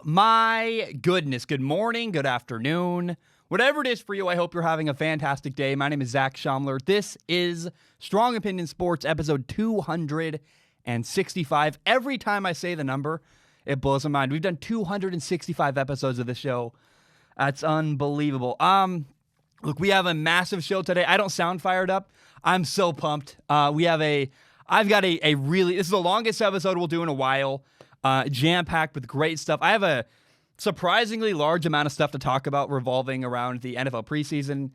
my goodness. Good morning, good afternoon. Whatever it is for you, I hope you're having a fantastic day. My name is Zach Schaumler. This is Strong Opinion Sports, episode 265. Every time I say the number, it blows my mind. We've done 265 episodes of this show. That's unbelievable. Look, we have a massive show today. I don't sound fired up. I'm so pumped. I've got a really, this is the longest episode we'll do in a while. Jam-packed with great stuff. I have a surprisingly large amount of stuff to talk about revolving around the NFL preseason.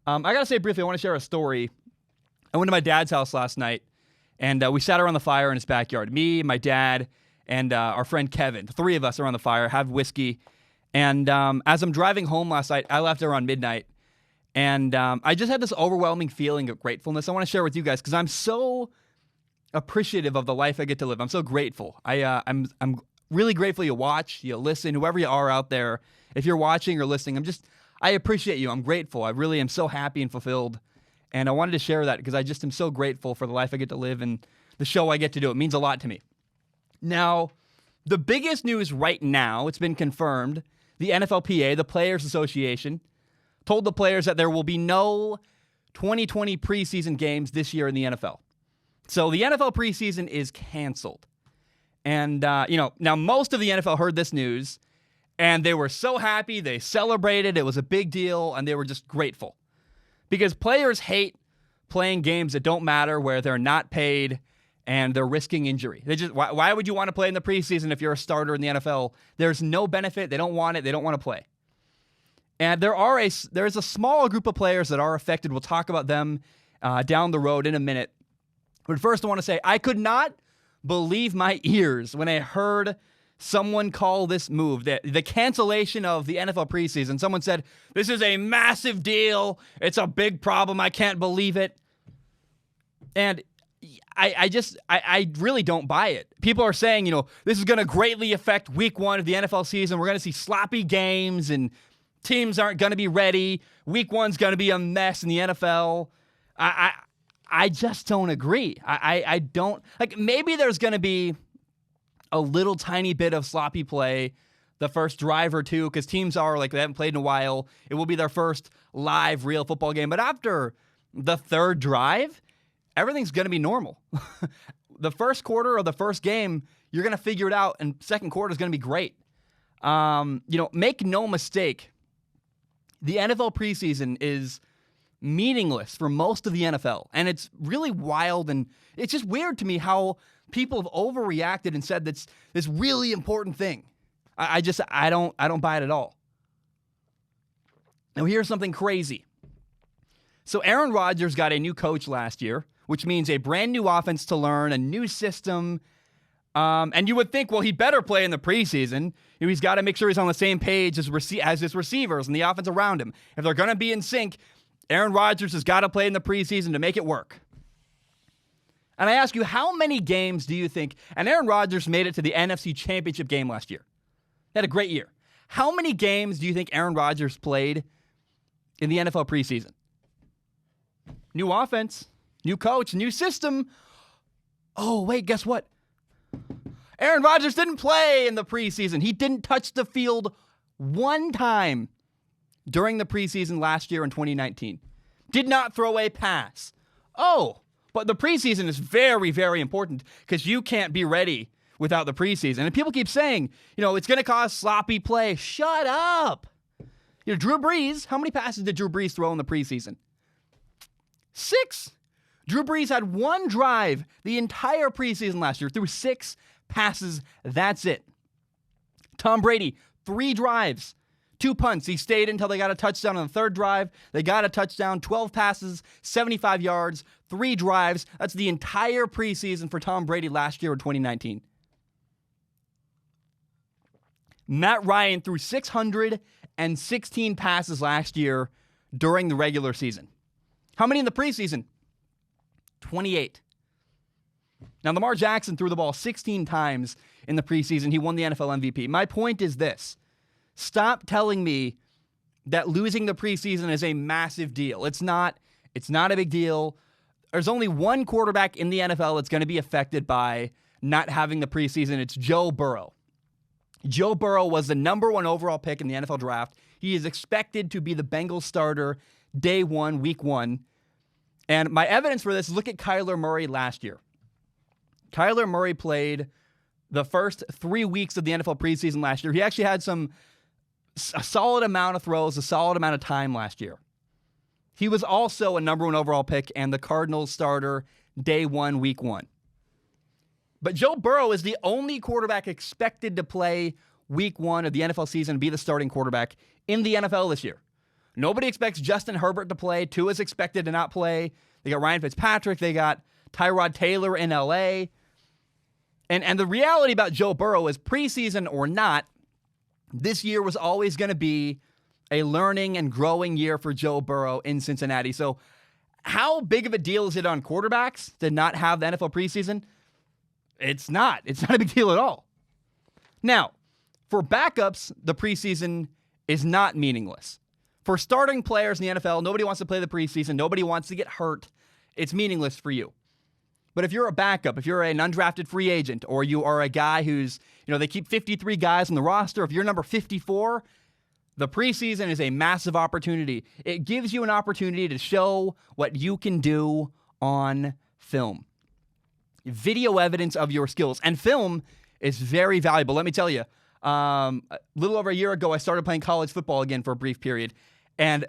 I got to say briefly, I want to share a story. I went to my dad's house last night, and we sat around the fire in his backyard. Me, my dad, and our friend Kevin. The three of us around the fire, have whiskey. And as I'm driving home last night, I left around midnight. And I just had this overwhelming feeling of gratefulness I want to share with you guys because I'm so appreciative of the life I get to live. I'm so grateful. I'm really grateful you watch, you listen, whoever you are out there. If you're watching or listening, I appreciate you. I'm grateful. I really am so happy and fulfilled. And I wanted to share that because I just am so grateful for the life I get to live and the show I get to do. It means a lot to me. Now, the biggest news right now, it's been confirmed, the NFLPA, the Players Association, told the players that there will be no 2020 preseason games this year in the NFL. So the NFL preseason is canceled. And, now most of the NFL heard this news, and they were so happy. They celebrated. It was a big deal, and they were just grateful. Because players hate playing games that don't matter, where they're not paid, and they're risking injury. Why would you want to play in the preseason if you're a starter in the NFL? There's no benefit. They don't want it. They don't want to play. And there is a small group of players that are affected. We'll talk about them down the road in a minute. But first, I want to say, I could not believe my ears when I heard someone call this move, the cancellation of the NFL preseason. Someone said, this is a massive deal. It's a big problem. I can't believe it. And I really don't buy it. People are saying, this is going to greatly affect week one of the NFL season. We're going to see sloppy games and teams aren't going to be ready. Week one's going to be a mess in the NFL. I just don't agree. I don't, maybe there's going to be a little tiny bit of sloppy play the first drive or two because teams are they haven't played in a while. It will be their first live real football game. But after the third drive, everything's going to be normal. The first quarter of the first game, you're going to figure it out, and second quarter is going to be great. Make no mistake, the NFL preseason is meaningless for most of the NFL, and it's really wild, and it's just weird to me how people have overreacted and said that's this really important thing. I don't buy it at all. Now here's something crazy. So Aaron Rodgers got a new coach last year, which means a brand new offense to learn, a new system. And you would think, well, he better play in the preseason. He's got to make sure he's on the same page as his receivers and the offense around him. If they're going to be in sync, Aaron Rodgers has got to play in the preseason to make it work. And I ask you, how many games do you think, and Aaron Rodgers made it to the NFC Championship game last year. He had a great year. How many games do you think Aaron Rodgers played in the NFL preseason? New offense, new coach, new system. Oh, wait, guess what? Aaron Rodgers didn't play in the preseason. He didn't touch the field one time during the preseason last year in 2019. Did not throw a pass. Oh, but the preseason is very, very important because you can't be ready without the preseason. And people keep saying, it's going to cause sloppy play. Shut up. Drew Brees, how many passes did Drew Brees throw in the preseason? 6. Drew Brees had one drive the entire preseason last year, threw 6 passes. That's it. Tom Brady, 3 drives, 2 punts. He stayed until they got a touchdown on the third drive. They got a touchdown, 12 passes, 75 yards, 3 drives. That's the entire preseason for Tom Brady last year in 2019. Matt Ryan threw 616 passes last year during the regular season. How many in the preseason? 28. Now, Lamar Jackson threw the ball 16 times in the preseason. He won the NFL MVP. My point is this. Stop telling me that losing the preseason is a massive deal. It's not a big deal. There's only one quarterback in the NFL that's going to be affected by not having the preseason. It's Joe Burrow. Joe Burrow was the number 1 overall pick in the NFL draft. He is expected to be the Bengals starter day 1, week 1. And my evidence for this is look at Kyler Murray last year. Kyler Murray played the first 3 weeks of the NFL preseason last year. He actually had a solid amount of throws, a solid amount of time last year. He was also a number 1 overall pick and the Cardinals starter day 1, week 1. But Joe Burrow is the only quarterback expected to play week 1 of the NFL season and be the starting quarterback in the NFL this year. Nobody expects Justin Herbert to play. Tua is expected to not play. They got Ryan Fitzpatrick. They got Tyrod Taylor in LA. And the reality about Joe Burrow is preseason or not, this year was always going to be a learning and growing year for Joe Burrow in Cincinnati. So how big of a deal is it on quarterbacks to not have the NFL preseason? It's not. It's not a big deal at all. Now, for backups, the preseason is not meaningless. For starting players in the NFL, nobody wants to play the preseason. Nobody wants to get hurt. It's meaningless for you. But if you're a backup, if you're an undrafted free agent, or you are a guy who's, they keep 53 guys on the roster, if you're number 54, the preseason is a massive opportunity. It gives you an opportunity to show what you can do on film. Video evidence of your skills. And film is very valuable. Let me tell you, a little over a year ago, I started playing college football again for a brief period. And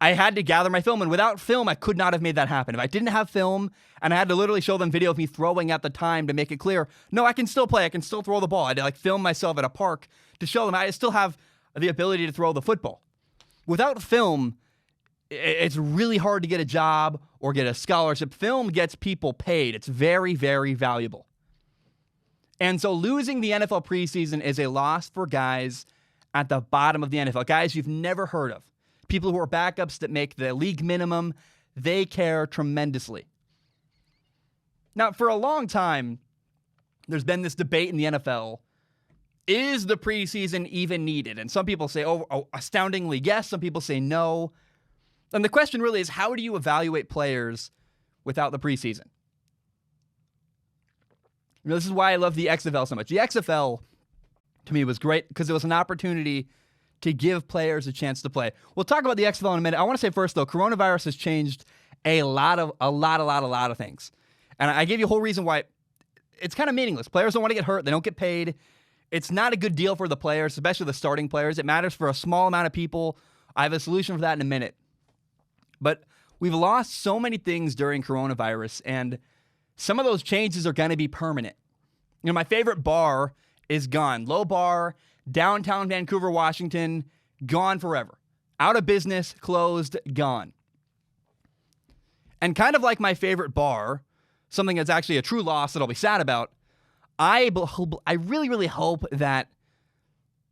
I had to gather my film. And without film, I could not have made that happen. If I didn't have film and I had to literally show them video of me throwing at the time to make it clear, no, I can still play. I can still throw the ball. I had to film myself at a park to show them I still have the ability to throw the football. Without film, it's really hard to get a job or get a scholarship. Film gets people paid. It's very, very valuable. And so losing the NFL preseason is a loss for guys at the bottom of the NFL, guys you've never heard of, people who are backups that make the league minimum. They care tremendously. Now, for a long time, there's been this debate in the NFL. Is the preseason even needed? And some people say, astoundingly yes. Some people say no. And the question really is, how do you evaluate players without the preseason? This is why I love the XFL so much. The XFL, to me, was great because it was an opportunity to give players a chance to play. We'll talk about the XFL in a minute. I want to say first, though, coronavirus has changed a lot of things. And I gave you a whole reason why it's kind of meaningless. Players don't want to get hurt. They don't get paid. It's not a good deal for the players, especially the starting players. It matters for a small amount of people. I have a solution for that in a minute. But we've lost so many things during coronavirus, and some of those changes are going to be permanent. My favorite bar is gone. Low Bar, downtown Vancouver, Washington, gone forever. Out of business, closed, gone. And kind of like my favorite bar, something that's actually a true loss that I'll be sad about, I really, really hope that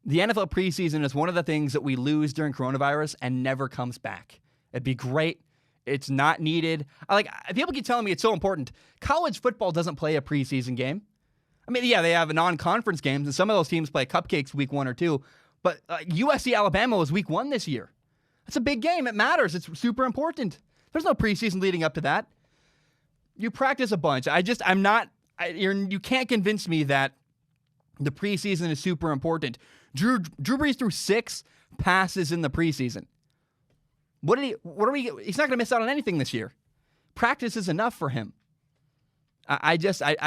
the NFL preseason is one of the things that we lose during coronavirus and never comes back. It'd be great. It's not needed. People keep telling me it's so important. College football doesn't play a preseason game. Yeah, they have non-conference games, and some of those teams play cupcakes week 1 or 2. But USC Alabama was week 1 this year. That's a big game. It matters. It's super important. There's no preseason leading up to that. You practice a bunch. You can't convince me that the preseason is super important. Drew Brees threw 6 passes in the preseason. He's not going to miss out on anything this year. Practice is enough for him. I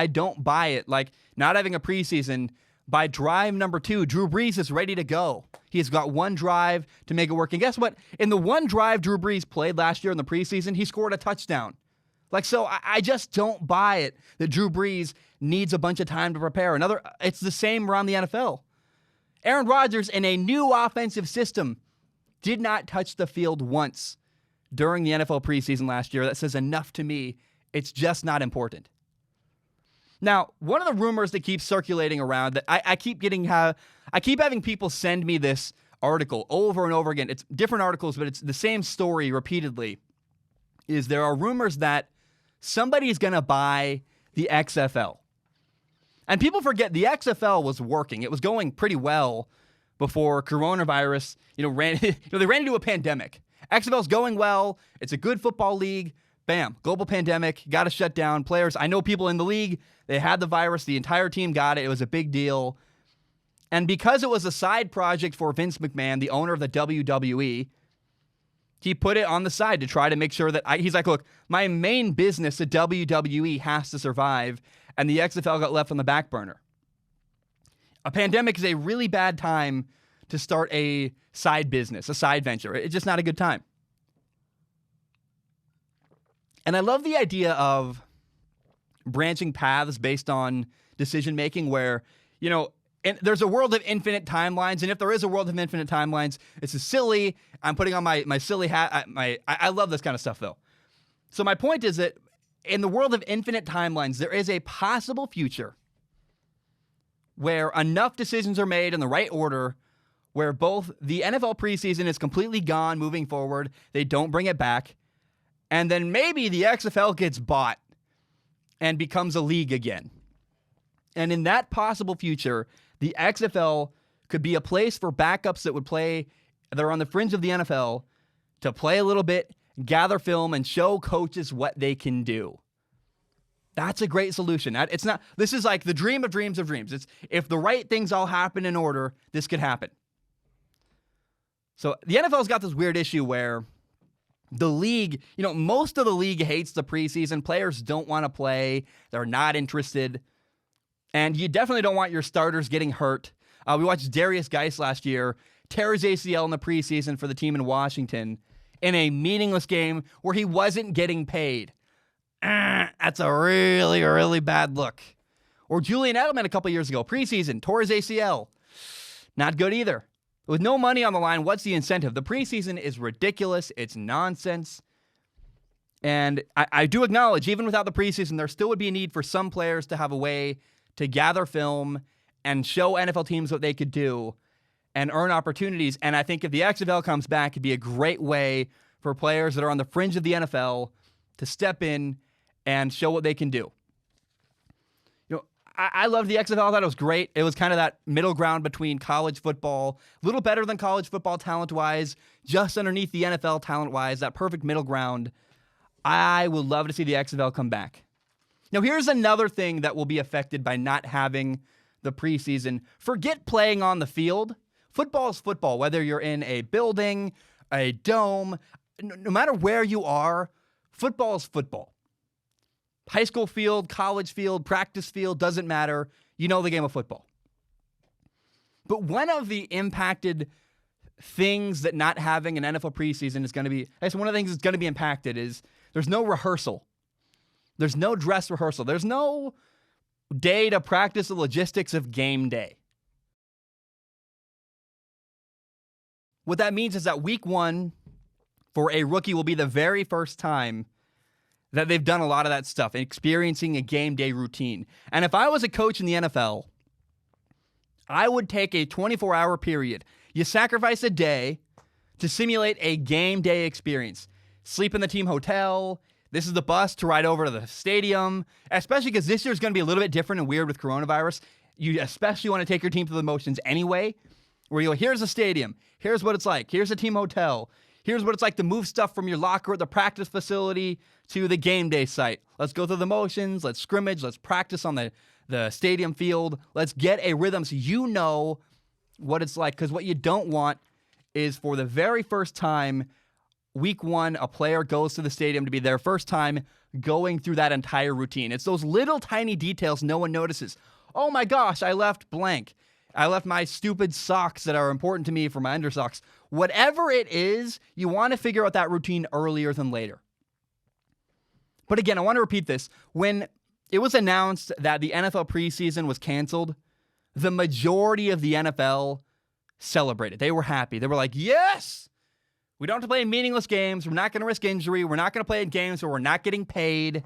don't buy it. Not having a preseason, by drive number 2, Drew Brees is ready to go. He's got one drive to make it work. And guess what? In the one drive Drew Brees played last year in the preseason, he scored a touchdown. So I just don't buy it that Drew Brees needs a bunch of time to prepare. It's the same around the NFL. Aaron Rodgers, in a new offensive system, did not touch the field once during the NFL preseason last year. That says enough to me. It's just not important. Now, one of the rumors that keeps circulating around that I keep having people send me this article over and over again. It's different articles, but it's the same story repeatedly. Is there are rumors that somebody's going to buy the XFL. And people forget the XFL was working. It was going pretty well before coronavirus, they ran into a pandemic. XFL's going well. It's a good football league. Bam, global pandemic, got to shut down players. I know people in the league, they had the virus. The entire team got it. It was a big deal. And because it was a side project for Vince McMahon, the owner of the WWE, he put it on the side to try to make sure that he's like, look, my main business, the WWE, has to survive, and the XFL got left on the back burner. A pandemic is a really bad time to start a side business, a side venture. It's just not a good time. And I love the idea of branching paths based on decision making where, and there's a world of infinite timelines, and if there is a world of infinite timelines, it's silly. I'm putting on my silly hat. I love this kind of stuff, though. So my point is that in the world of infinite timelines, there is a possible future where enough decisions are made in the right order where both the NFL preseason is completely gone moving forward, they don't bring it back, and then maybe the XFL gets bought and becomes a league again. And in that possible future, the XFL could be a place for backups that are on the fringe of the NFL to play a little bit, gather film, and show coaches what they can do. That's a great solution. This is like the dream of dreams of dreams. It's if the right things all happen in order, this could happen. So the NFL's got this weird issue where the league, most of the league hates the preseason. Players don't want to play. They're not interested. And you definitely don't want your starters getting hurt. We watched Darius Geis last year tear his ACL in the preseason for the team in Washington in a meaningless game where he wasn't getting paid. That's a really, really bad look. Or Julian Edelman a couple years ago, preseason, tore his ACL. Not good either. With no money on the line, what's the incentive? The preseason is ridiculous. It's nonsense. And I do acknowledge, even without the preseason, there still would be a need for some players to have a way to gather film and show NFL teams what they could do and earn opportunities. And I think if the XFL comes back, it'd be a great way for players that are on the fringe of the NFL to step in and show what they can do. I loved the XFL. I thought it was great. It was kind of that middle ground between college football, a little better than college football talent-wise, just underneath the NFL talent-wise, that perfect middle ground. I would love to see the XFL come back. Now, here's another thing that will be affected by not having the preseason. Forget playing on the field. Football is football, whether you're in a building, a dome, no matter where you are, football is football. High school field, college field, practice field, doesn't matter. You know the game of football. But one of the impacted things that not having an NFL preseason is going to be, one of the things that's going to be impacted is there's no rehearsal. There's no dress rehearsal. There's no day to practice the logistics of game day. What that means is that week one for a rookie will be the very first time that they've done a lot of that stuff, experiencing a game day routine. And if I was a coach in the NFL, I would take a 24-hour period. You sacrifice a day to simulate a game day experience. Sleep in the team hotel. This is the bus to ride over to the stadium, especially because this year is going to be a little bit different and weird with coronavirus. You especially want to take your team through the motions anyway, where you go, here's a stadium. Here's what it's like. Here's a team hotel. Here's what it's like to move stuff from your locker at the practice facility to the game day site. Let's go through the motions. Let's scrimmage. Let's practice on the stadium field. Let's get a rhythm so you know what it's like. Because what you don't want is for the very first time, week one, a player goes to the stadium to be their first time going through that entire routine. It's those little tiny details no one notices. Oh my gosh, I left blank. I left my stupid socks that are important to me for my undersocks. Whatever it is, you want to figure out that routine earlier than later. But again, I want to repeat this. When it was announced that the NFL preseason was canceled, the majority of the NFL celebrated. They were happy. They were like, yes, we don't have to play in meaningless games. We're not going to risk injury. We're not going to play in games where we're not getting paid.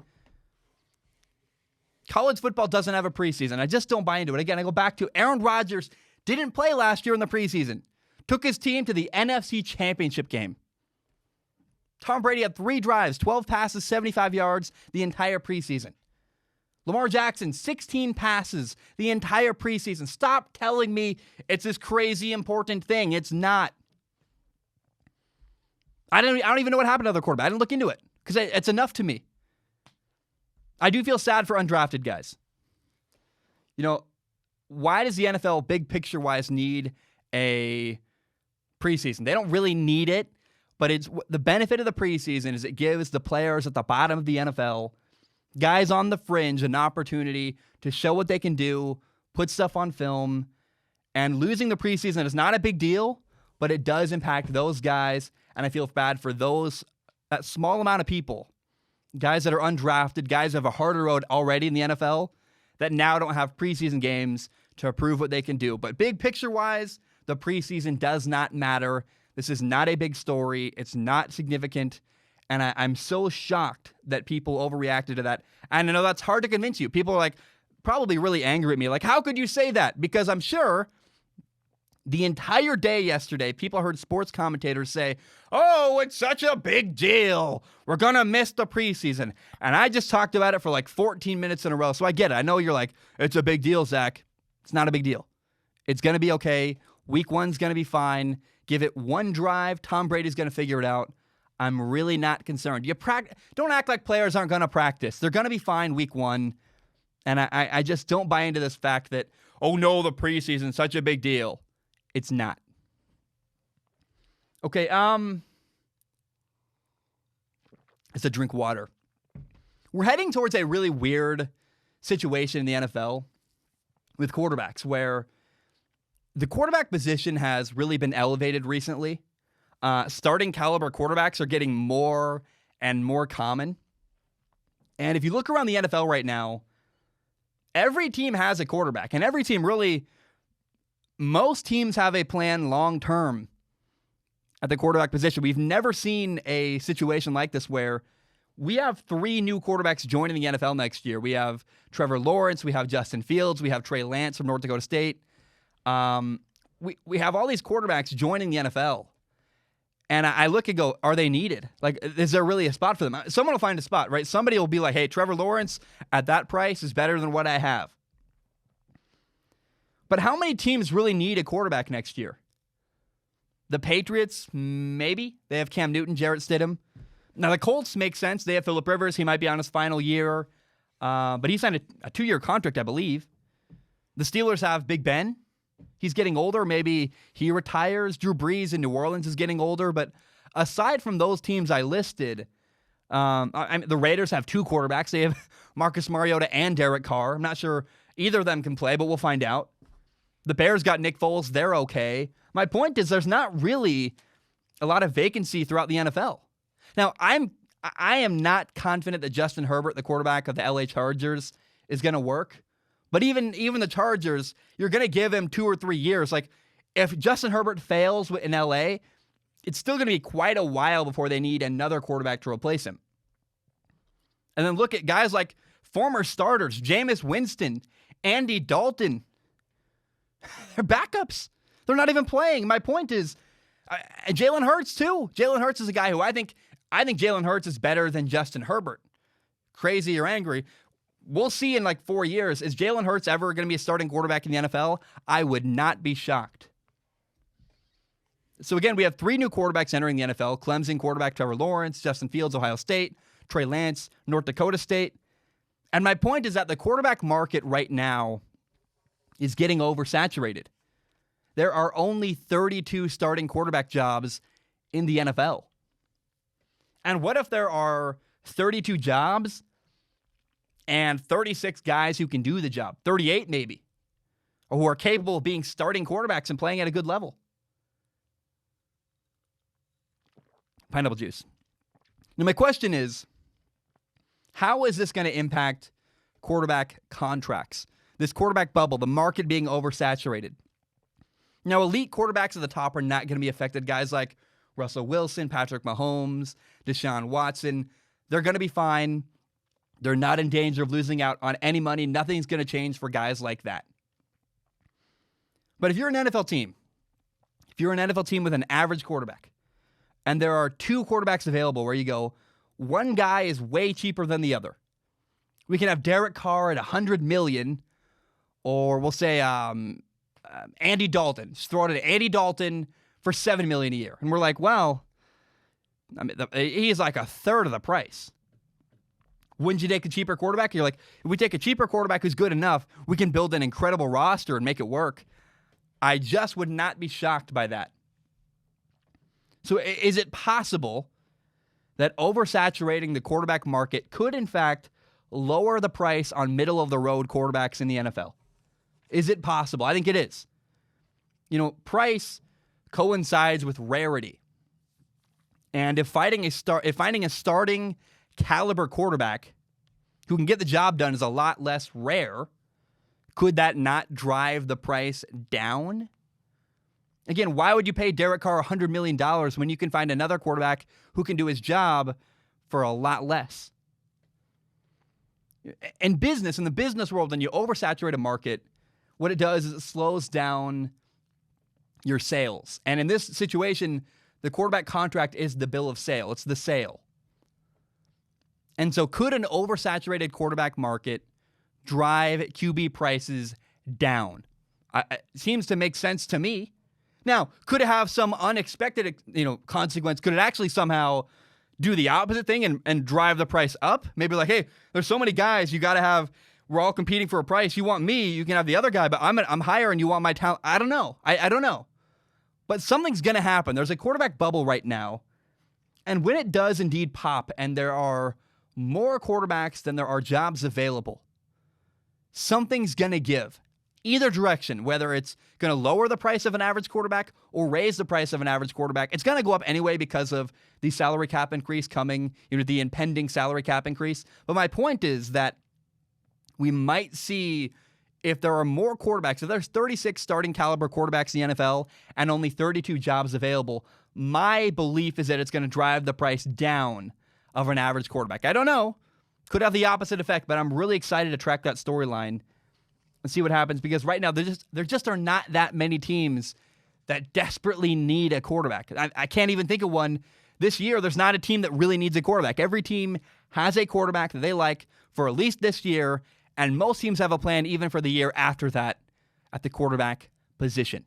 College football doesn't have a preseason. I just don't buy into it. Again, I go back to Aaron Rodgers didn't play last year in the preseason. Took his team to the NFC Championship game. Tom Brady had 3 drives, 12 passes, 75 yards the entire preseason. Lamar Jackson, 16 passes the entire preseason. Stop telling me it's this crazy important thing. It's not. I don't even know what happened to the quarterback. I didn't look into it because it's enough to me. I do feel sad for undrafted guys. why does the NFL, big picture-wise, need a preseason? They don't really need it, but it's the benefit of the preseason is it gives the players at the bottom of the NFL, guys on the fringe, an opportunity to show what they can do, put stuff on film, and losing the preseason is not a big deal, but it does impact those guys, and I feel bad for that small amount of people, guys that are undrafted, guys that have a harder road already in the NFL, that now don't have preseason games to prove what they can do. But big picture-wise, the preseason does not matter. This is not a big story. It's not significant. And I'm so shocked that people overreacted to that. And I know that's hard to convince you. People are like, probably really angry at me. Like, how could you say that? Because I'm sure the entire day yesterday, people heard sports commentators say, oh, it's such a big deal. We're going to miss the preseason. And I just talked about it for like 14 minutes in a row. So I get it. I know you're like, it's a big deal, Zach. It's not a big deal. It's going to be okay. Week 1's going to be fine. Give it one drive. Tom Brady's going to figure it out. I'm really not concerned. Don't act like players aren't going to practice. They're going to be fine week 1. And I just don't buy into this fact that, oh no, the preseason's such a big deal. It's not. Okay, it's a drink water. We're heading towards a really weird situation in the NFL with quarterbacks where the quarterback position has really been elevated recently. Starting caliber quarterbacks are getting more and more common. And if you look around the NFL right now, every team has a quarterback, and every team really, most teams have a plan long-term at the quarterback position. We've never seen a situation like this where we have 3 new quarterbacks joining the NFL next year. We have Trevor Lawrence, we have Justin Fields, we have Trey Lance from North Dakota State. We have all these quarterbacks joining the NFL. And I look and go, are they needed? Like, is there really a spot for them? Someone will find a spot, right? Somebody will be like, hey, Trevor Lawrence at that price is better than what I have. But how many teams really need a quarterback next year? The Patriots, maybe. They have Cam Newton, Jarrett Stidham. Now, the Colts make sense. They have Phillip Rivers. He might be on his final year. But he signed a 2-year contract, I believe. The Steelers have Big Ben. He's getting older. Maybe he retires. Drew Brees in New Orleans is getting older. But aside from those teams I listed, the Raiders have 2 quarterbacks. They have Marcus Mariota and Derek Carr. I'm not sure either of them can play, but we'll find out. The Bears got Nick Foles. They're okay. My point is there's not really a lot of vacancy throughout the NFL. Now, I am not confident that Justin Herbert, the quarterback of the LA Chargers, is going to work. But even the Chargers, you're going to give him 2 or 3 years. Like, if Justin Herbert fails in LA, it's still going to be quite a while before they need another quarterback to replace him. And then look at guys like former starters, Jameis Winston, Andy Dalton. They're backups. They're not even playing. My point is, Jalen Hurts too. Jalen Hurts is a guy who I think Jalen Hurts is better than Justin Herbert. Crazy or angry. We'll see in like 4 years. Is Jalen Hurts ever going to be a starting quarterback in the NFL? I would not be shocked. So again, we have 3 new quarterbacks entering the NFL. Clemson quarterback Trevor Lawrence, Justin Fields, Ohio State, Trey Lance, North Dakota State. And my point is that the quarterback market right now is getting oversaturated. There are only 32 starting quarterback jobs in the NFL. And what if there are 32 jobs and 36 guys who can do the job? 38 maybe. Or who are capable of being starting quarterbacks and playing at a good level. Pineapple juice. Now my question is, how is this going to impact quarterback contracts? This quarterback bubble, the market being oversaturated. Now, elite quarterbacks at the top are not going to be affected. Guys like Russell Wilson, Patrick Mahomes, Deshaun Watson, they're going to be fine. They're not in danger of losing out on any money. Nothing's going to change for guys like that. But if you're an NFL team, with an average quarterback, and there are 2 quarterbacks available where you go, one guy is way cheaper than the other. We can have Derek Carr at $100 million, or we'll say Andy Dalton. Just throw it at Andy Dalton for $7 million a year. And we're like, well, I mean, he's like a third of the price. Wouldn't you take a cheaper quarterback? You're like, if we take a cheaper quarterback who's good enough, we can build an incredible roster and make it work. I just would not be shocked by that. So is it possible that oversaturating the quarterback market could, in fact, lower the price on middle-of-the-road quarterbacks in the NFL? Is it possible? I think it is. Price coincides with rarity. And if finding a starting caliber quarterback who can get the job done is a lot less rare, could that not drive the price down? Again, why would you pay Derek Carr $100 million when you can find another quarterback who can do his job for a lot less? In the business world, when you oversaturate a market, what it does is it slows down your sales. And in this situation, the quarterback contract is the bill of sale. It's the sale. And so could an oversaturated quarterback market drive QB prices down? It seems to make sense to me. Now, could it have some unexpected, consequence? Could it actually somehow do the opposite thing and drive the price up? Maybe like, hey, there's so many guys you got to have. We're all competing for a price. You want me, you can have the other guy, but I'm higher and you want my talent. I don't know. I don't know. But something's going to happen. There's a quarterback bubble right now. And when it does indeed pop and there are more quarterbacks than there are jobs available, something's going to give. Either direction, whether it's going to lower the price of an average quarterback or raise the price of an average quarterback, it's going to go up anyway because of the salary cap increase coming, the impending salary cap increase. But my point is that we might see, if there are more quarterbacks, if there's 36 starting caliber quarterbacks in the NFL and only 32 jobs available, my belief is that it's going to drive the price down of an average quarterback. I don't know. Could have the opposite effect, but I'm really excited to track that storyline and see what happens, because right now there just are not that many teams that desperately need a quarterback. I can't even think of one this year. There's not a team that really needs a quarterback. Every team has a quarterback that they like for at least this year, and most teams have a plan even for the year after that at the quarterback position.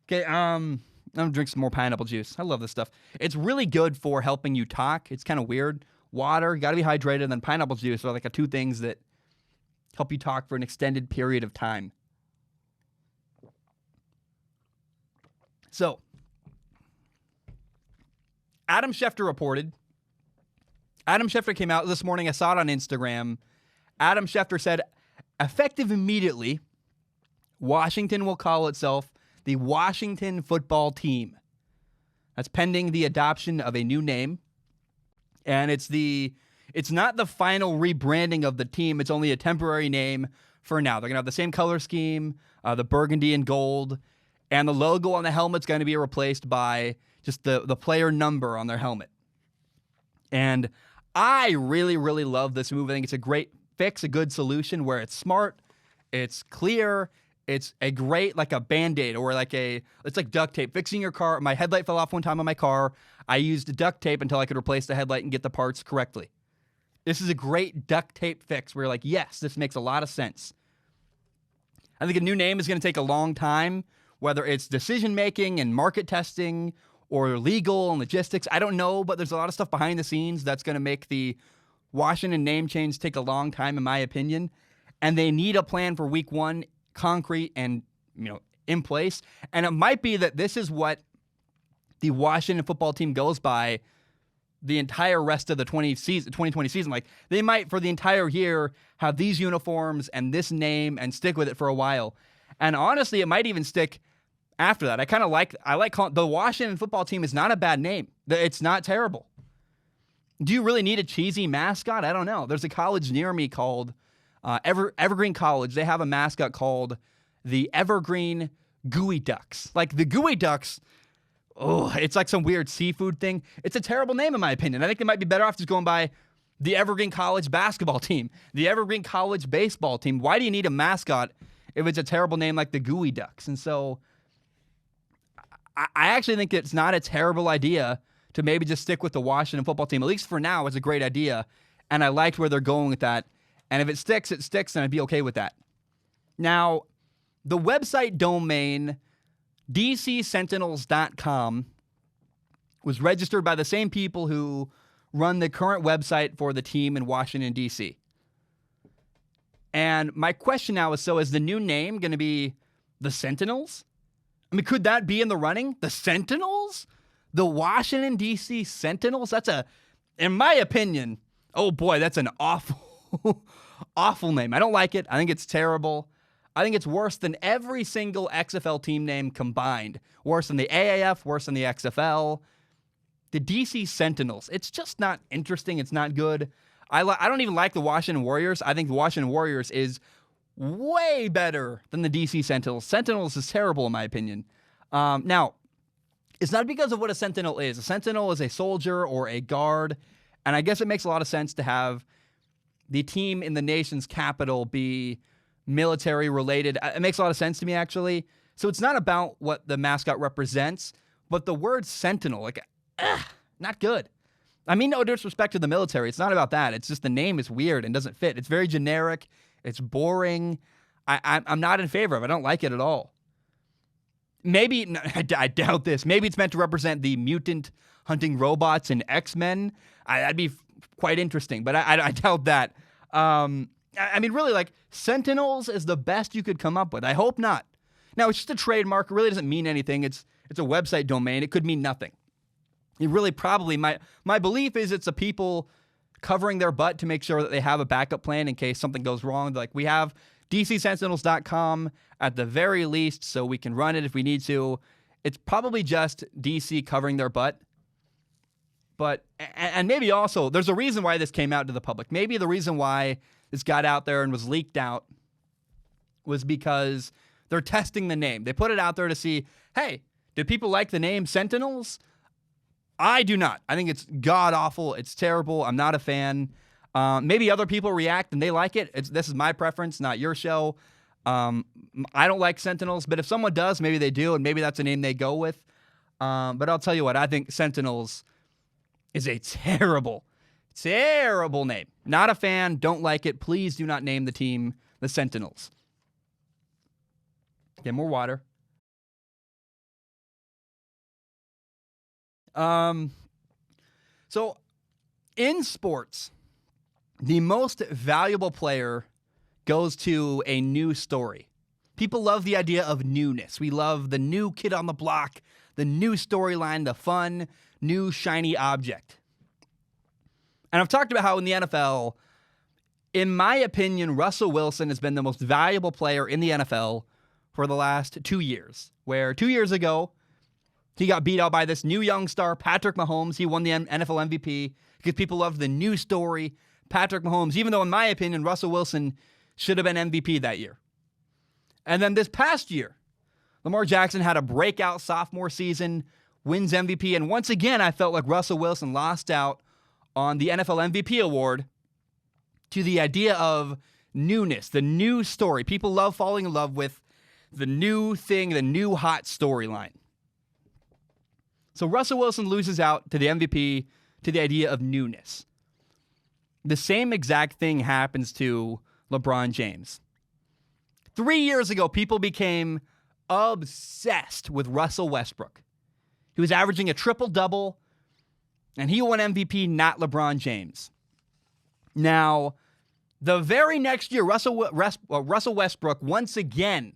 Okay, I'm going to drink some more pineapple juice. I love this stuff. It's really good for helping you talk. It's kind of weird. Water, you got to be hydrated, and then pineapple juice are like two things that help you talk for an extended period of time. So, Adam Schefter reported. Adam Schefter came out this morning. I saw it on Instagram. Adam Schefter said, effective immediately, Washington will call itself the Washington Football Team. That's pending the adoption of a new name. And it's not the final rebranding of the team. It's only a temporary name for now. They're going to have the same color scheme, the burgundy and gold, and the logo on the helmet's going to be replaced by just the player number on their helmet. And I really, really love this move. I think it's a great fix, a good solution where it's smart, it's clear, it's a great, like a Band-Aid or it's like duct tape. Fixing your car. My headlight fell off one time on my car. I used duct tape until I could replace the headlight and get the parts correctly. This is a great duct tape fix where you're like, yes, this makes a lot of sense. I think a new name is going to take a long time, whether it's decision-making and market testing or legal and logistics. I don't know, but there's a lot of stuff behind the scenes that's going to make the Washington name change take a long time, in my opinion. And they need a plan for week one, concrete and, in place. And it might be that this is what the Washington football team goes by the entire rest of the 2020 season. Like, they might, for the entire year, have these uniforms and this name and stick with it for a while. And honestly, it might even stick after that. I like calling the Washington football team is not a bad name. It's not terrible. Do you really need a cheesy mascot? I don't know. There's a college near me called Evergreen College. They have a mascot called the Evergreen Gooey Ducks. Like the Gooey Ducks, it's like some weird seafood thing. It's a terrible name in my opinion. I think they might be better off just going by the Evergreen College basketball team, the Evergreen College baseball team. Why do you need a mascot if it's a terrible name like the Gooey Ducks? And so I actually think it's not a terrible idea to maybe just stick with the Washington football team. At least for now, it's a great idea. And I liked where they're going with that. And if it sticks, it sticks, and I'd be okay with that. Now, the website domain, dcsentinels.com, was registered by the same people who run the current website for the team in Washington, D.C. And my question now is the new name going to be the Sentinels? I mean, could that be in the running? The Sentinels? The Washington, D.C. Sentinels? In my opinion, oh boy, that's an awful, awful name. I don't like it. I think it's terrible. I think it's worse than every single XFL team name combined. Worse than the AAF, worse than the XFL. The DC Sentinels. It's just not interesting. It's not good. I don't even like the Washington Warriors. I think the Washington Warriors is way better than the DC Sentinels. Sentinels is terrible in my opinion. Now, it's not because of what a Sentinel is. A Sentinel is a soldier or a guard, and I guess it makes a lot of sense to have the team in the nation's capital be military related. It makes a lot of sense to me, actually. So it's not about what the mascot represents, but the word Sentinel, not good. I mean, no disrespect to the military. It's not about that. It's just the name is weird and doesn't fit. It's very generic. It's boring. I'm not in favor of it. I don't like it at all. Maybe, I doubt this. Maybe it's meant to represent the mutant hunting robots in X-Men. That'd be quite interesting, but I doubt that. I mean, really, like, Sentinels is the best you could come up with. I hope not. Now, it's just a trademark. It really doesn't mean anything. It's a website domain. It could mean nothing. It really probably, my belief is it's a people covering their butt to make sure that they have a backup plan in case something goes wrong. Like, we have DCSentinels.com at the very least, so we can run it if we need to. It's probably just DC covering their butt. But, and maybe also, there's a reason why this came out to the public. Maybe the reason why this got out there and was leaked out was because they're testing the name. They put it out there to see, hey, do people like the name Sentinels? I do not. I think it's god-awful. It's terrible. I'm not a fan. Maybe other people react and they like it. This is my preference, not your show. I don't like Sentinels, but if someone does, maybe they do, and maybe that's a name they go with. But I'll tell you what, I think Sentinels is a terrible, terrible name. Not a fan. Don't like it. Please do not name the team the Sentinels. Get more water. So in sports, the most valuable player goes to a new story. People love the idea of newness. We love the new kid on the block, the new storyline, the fun, new shiny object. And I've talked about how in the NFL, in my opinion, Russell Wilson has been the most valuable player in the NFL for the last 2 years, where 2 years ago, he got beat out by this new young star, Patrick Mahomes. He won the NFL MVP because people loved the new story, Patrick Mahomes, even though, in my opinion, Russell Wilson should have been MVP that year. And then this past year, Lamar Jackson had a breakout sophomore season, wins MVP, and once again, I felt like Russell Wilson lost out on the NFL MVP award to the idea of newness, the new story. People love falling in love with the new thing, the new hot storyline. So Russell Wilson loses out to the MVP to the idea of newness. The same exact thing happens to LeBron James. 3 years ago, people became obsessed with Russell Westbrook. He was averaging a triple-double, and he won MVP, not LeBron James. Now, the very next year, Russell Westbrook once again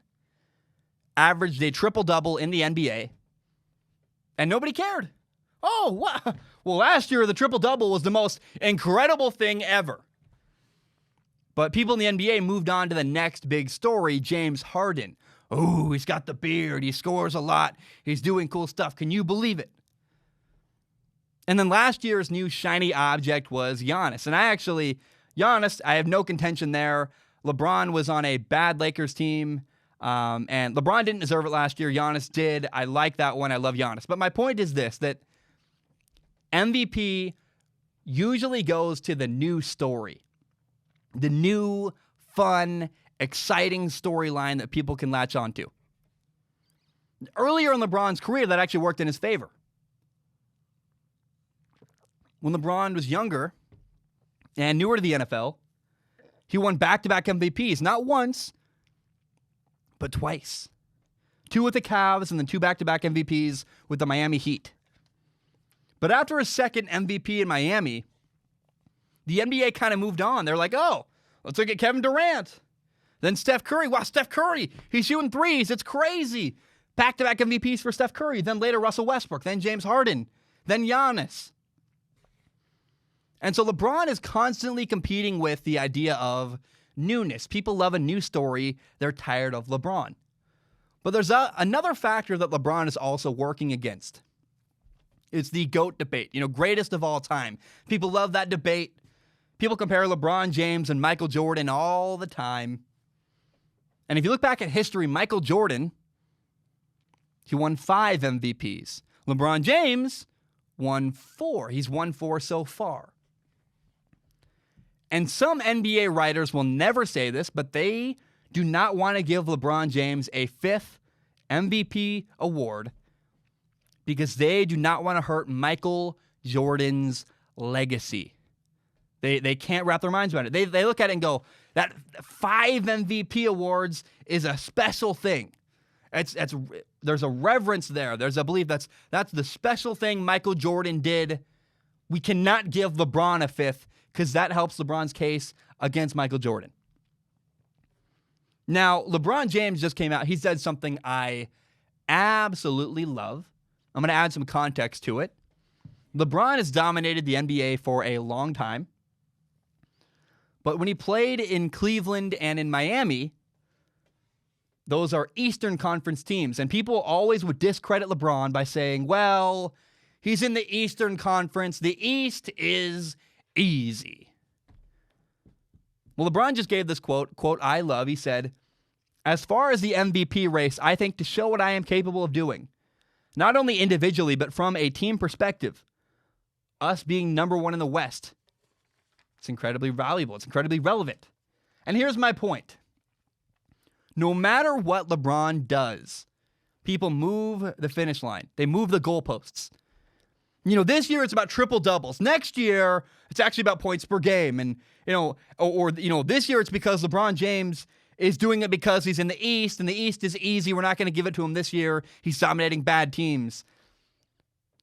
averaged a triple-double in the NBA, and nobody cared. Oh, wow. Well, last year, the triple-double was the most incredible thing ever. But people in the NBA moved on to the next big story, James Harden. Oh, he's got the beard. He scores a lot. He's doing cool stuff. Can you believe it? And then last year's new shiny object was Giannis. And Giannis, I have no contention there. LeBron was on a bad Lakers team. And LeBron didn't deserve it last year. Giannis did. I like that one. I love Giannis. But my point is this, that MVP usually goes to the new story. The new, fun, exciting storyline that people can latch onto. Earlier in LeBron's career, that actually worked in his favor. When LeBron was younger and newer to the NFL, he won back-to-back MVPs, not once, but twice. 2 with the Cavs and then 2 back-to-back MVPs with the Miami Heat. But after his second MVP in Miami, The NBA kind of moved on. They're like, oh, let's look at Kevin Durant. Then Steph Curry. Wow, Steph Curry. He's shooting threes. It's crazy. Back-to-back MVPs for Steph Curry. Then later Russell Westbrook. Then James Harden. Then Giannis. And so LeBron is constantly competing with the idea of newness. People love a new story. They're tired of LeBron. But there's another factor that LeBron is also working against. It's the GOAT debate. Greatest of all time. People love that debate. People compare LeBron James and Michael Jordan all the time. And if you look back at history, Michael Jordan, he won 5 MVPs. LeBron James won 4. He's won 4 so far. And some NBA writers will never say this, but they do not want to give LeBron James a 5th MVP award because they do not want to hurt Michael Jordan's legacy. They can't wrap their minds around it. They look at it and go, that 5 MVP awards is a special thing. There's a reverence there. There's a belief that's the special thing Michael Jordan did. We cannot give LeBron a 5th because that helps LeBron's case against Michael Jordan. Now, LeBron James just came out. He said something I absolutely love. I'm going to add some context to it. LeBron has dominated the NBA for a long time. But when he played in Cleveland and in Miami, those are Eastern Conference teams. And people always would discredit LeBron by saying, well, he's in the Eastern Conference. The East is easy. Well, LeBron just gave this quote I love. He said, as far as the MVP race, I think to show what I am capable of doing, not only individually, but from a team perspective, us being number 1 in the West, it's incredibly valuable. It's incredibly relevant. And here's my point. No matter what LeBron does, people move the finish line. They move the goalposts. This year it's about triple doubles. Next year, it's actually about points per game. And, this year it's because LeBron James is doing it because he's in the East, and the East is easy. We're not going to give it to him this year. He's dominating bad teams.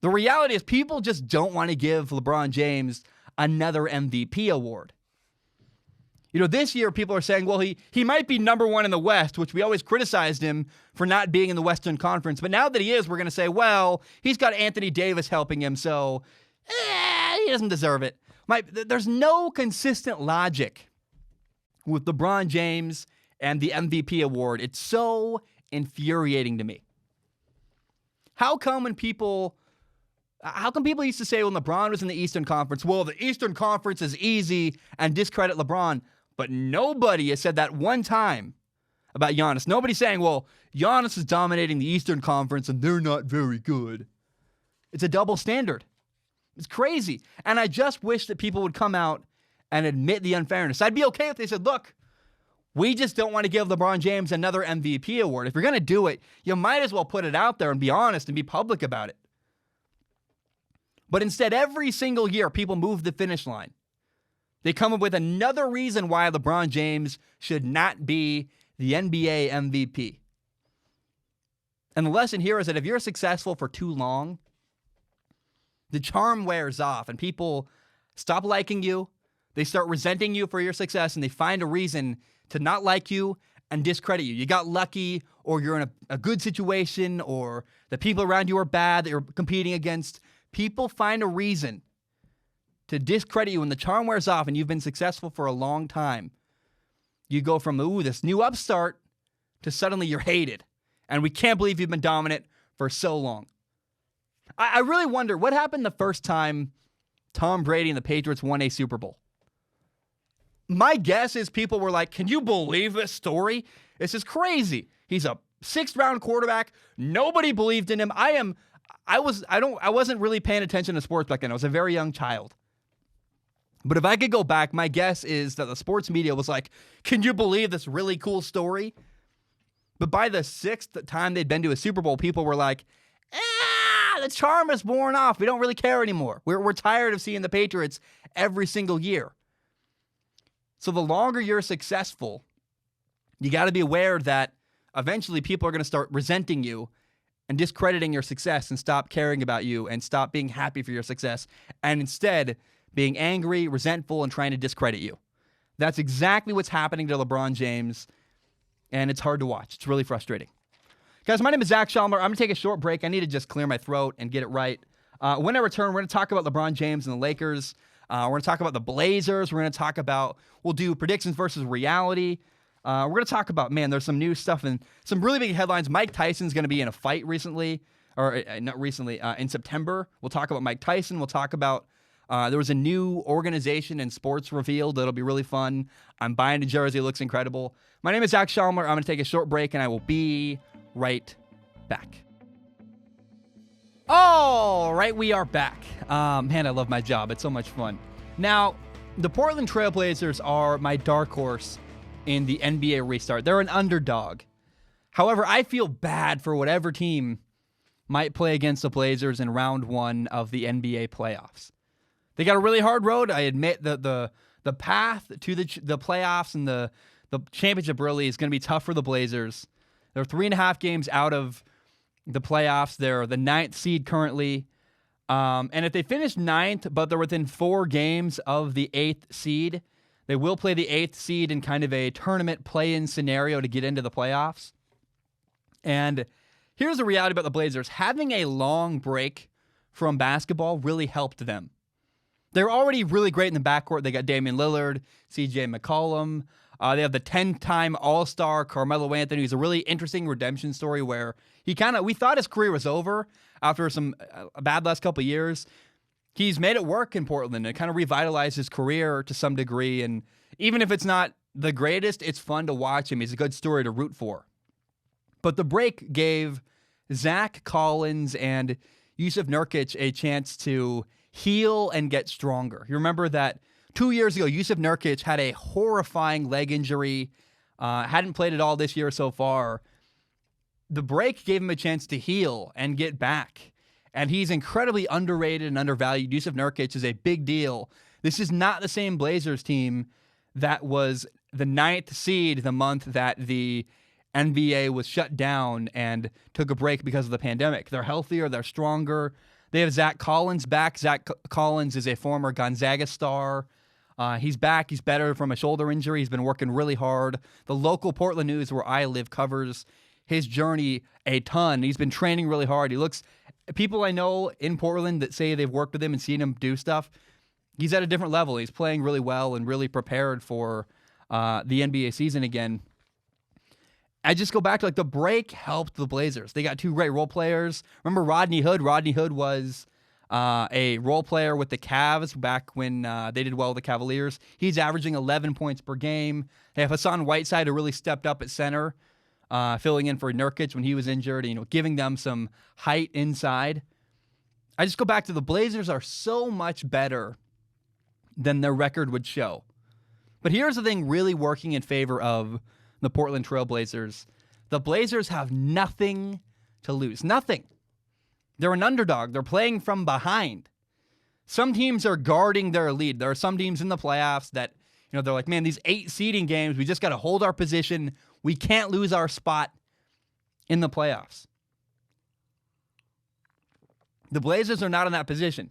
The reality is people just don't want to give LeBron James another MVP award. This year people are saying, well, he might be number 1 in the West, which we always criticized him for not being in the Western Conference. But now that he is, we're going to say, well, he's got Anthony Davis helping him, so he doesn't deserve it. There's no consistent logic with LeBron James and the MVP award. It's so infuriating to me. How come people used to say when LeBron was in the Eastern Conference, well, the Eastern Conference is easy, and discredit LeBron, but nobody has said that one time about Giannis. Nobody's saying, well, Giannis is dominating the Eastern Conference and they're not very good. It's a double standard. It's crazy. And I just wish that people would come out and admit the unfairness. I'd be okay if they said, look, we just don't want to give LeBron James another MVP award. If you're going to do it, you might as well put it out there and be honest and be public about it. But instead, every single year, people move the finish line. They come up with another reason why LeBron James should not be the NBA MVP. And the lesson here is that if you're successful for too long, the charm wears off and people stop liking you. They start resenting you for your success, and they find a reason to not like you and discredit you. You got lucky, or you're in a good situation, or the people around you are bad that you're competing against. People find a reason to discredit you when the charm wears off and you've been successful for a long time. You go from, this new upstart to suddenly you're hated. And we can't believe you've been dominant for so long. I really wonder what happened the first time Tom Brady and the Patriots won a Super Bowl. My guess is people were like, can you believe this story? This is crazy. He's a 6th round quarterback. Nobody believed in him. I wasn't really paying attention to sports back then. I was a very young child. But if I could go back, my guess is that the sports media was like, can you believe this really cool story? But by the 6th time they'd been to a Super Bowl, people were like, the charm is worn off. We don't really care anymore. We're tired of seeing the Patriots every single year. So the longer you're successful, you got to be aware that eventually people are going to start resenting you and discrediting your success and stop caring about you and stop being happy for your success. And instead, being angry, resentful, and trying to discredit you. That's exactly what's happening to LeBron James, and it's hard to watch. It's really frustrating. Guys, my name is Zach Shalmer. I'm going to take a short break. I need to just clear my throat and get it right. When I return, we're going to talk about LeBron James and the Lakers. We're going to talk about the Blazers. We're going to talk about, we'll do predictions versus reality. We're going to talk about, man, there's some new stuff and some really big headlines. Mike Tyson's going to be in a fight recently, or not recently, in September. We'll talk about Mike Tyson. We'll talk about, there was a new organization in sports revealed that'll be really fun. I'm buying a jersey. It looks incredible. My name is Zach Shalmer. I'm going to take a short break, and I will be right back. All right, we are back. Man, I love my job. It's so much fun. Now, the Portland Trailblazers are my dark horse in the NBA restart. They're an underdog. However, I feel bad for whatever team might play against the Blazers in round 1 of the NBA playoffs. They got a really hard road. I admit that the path to the playoffs and the championship really is going to be tough for the Blazers. They're 3.5 games out of the playoffs. They're the 9th seed currently. And if they finish 9th, but they're within 4 games of the 8th seed, they will play the 8th seed in kind of a tournament play-in scenario to get into the playoffs. And here's the reality about the Blazers. Having a long break from basketball really helped them. They're already really great in the backcourt. They got Damian Lillard, CJ McCollum. They have the 10-time All-Star Carmelo Anthony, who's a really interesting redemption story where we thought his career was over after some bad last couple of years. He's made it work in Portland and kind of revitalized his career to some degree. And even if it's not the greatest, it's fun to watch him. He's a good story to root for. But the break gave Zach Collins and Yusuf Nurkic a chance to heal and get stronger. You remember that 2 years ago, Yusuf Nurkic had a horrifying leg injury, hadn't played at all this year so far. The break gave him a chance to heal and get back. And he's incredibly underrated and undervalued. Yusuf Nurkic is a big deal. This is not the same Blazers team that was the 9th seed the month that the NBA was shut down and took a break because of the pandemic. They're healthier. They're stronger. They have Zach Collins back. Zach Collins is a former Gonzaga star. He's back. He's better from a shoulder injury. He's been working really hard. The local Portland News, where I live, covers his journey a ton. He's been training really hard. People I know in Portland that say they've worked with him and seen him do stuff, he's at a different level. He's playing really well and really prepared for the NBA season again. I just go back to the break helped the Blazers. They got 2 great role players. Remember Rodney Hood? Rodney Hood was a role player with the Cavs back when they did well with the Cavaliers. He's averaging 11 points per game. They have Hassan Whiteside, who really stepped up at center, filling in for Nurkic when he was injured, giving them some height inside. I just go back to the Blazers are so much better than their record would show. But here's the thing really working in favor of the Portland Trail Blazers. The Blazers have nothing to lose. Nothing. They're an underdog. They're playing from behind. Some teams are guarding their lead. There are some teams in the playoffs that, they're like, man, these 8 seeding games, we just got to hold our position. We can't lose our spot in the playoffs. The Blazers are not in that position.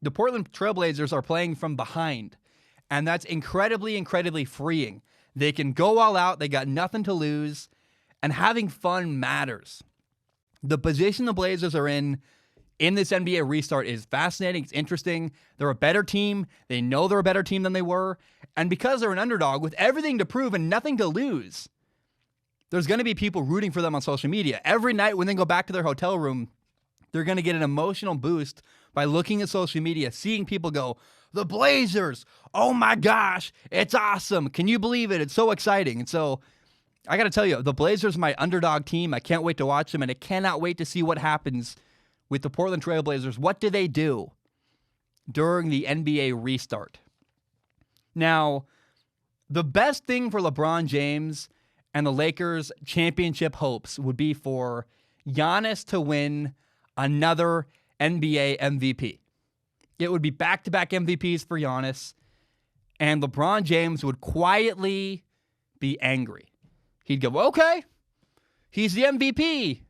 The Portland Trail Blazers are playing from behind, and that's incredibly, incredibly freeing. They can go all out. They got nothing to lose, and having fun matters. The position the Blazers are in this NBA restart is fascinating. It's interesting. They're a better team. They know they're a better team than they were. And because they're an underdog with everything to prove and nothing to lose, there's going to be people rooting for them on social media. Every night when they go back to their hotel room, they're going to get an emotional boost by looking at social media, seeing people go, the Blazers, oh my gosh, it's awesome. Can you believe it? It's so exciting. And so I got to tell you, the Blazers are my underdog team. I can't wait to watch them, and I cannot wait to see what happens with the Portland Trail Blazers. What do they do during the NBA restart? Now, the best thing for LeBron James and the Lakers' championship hopes would be for Giannis to win another NBA MVP. It would be back-to-back MVPs for Giannis, and LeBron James would quietly be angry. He'd go, okay, he's the MVP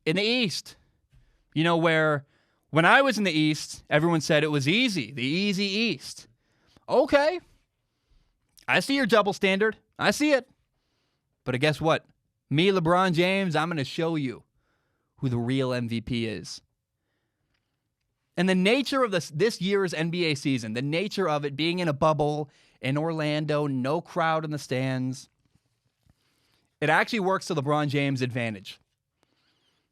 in the East. Where When I was in the East, everyone said it was easy, the easy East. Okay. I see your double standard. I see it. But guess what? Me, LeBron James, I'm going to show you who the real MVP is. And the nature of this year's NBA season, the nature of it being in a bubble in Orlando, no crowd in the stands, it actually works to LeBron James' advantage.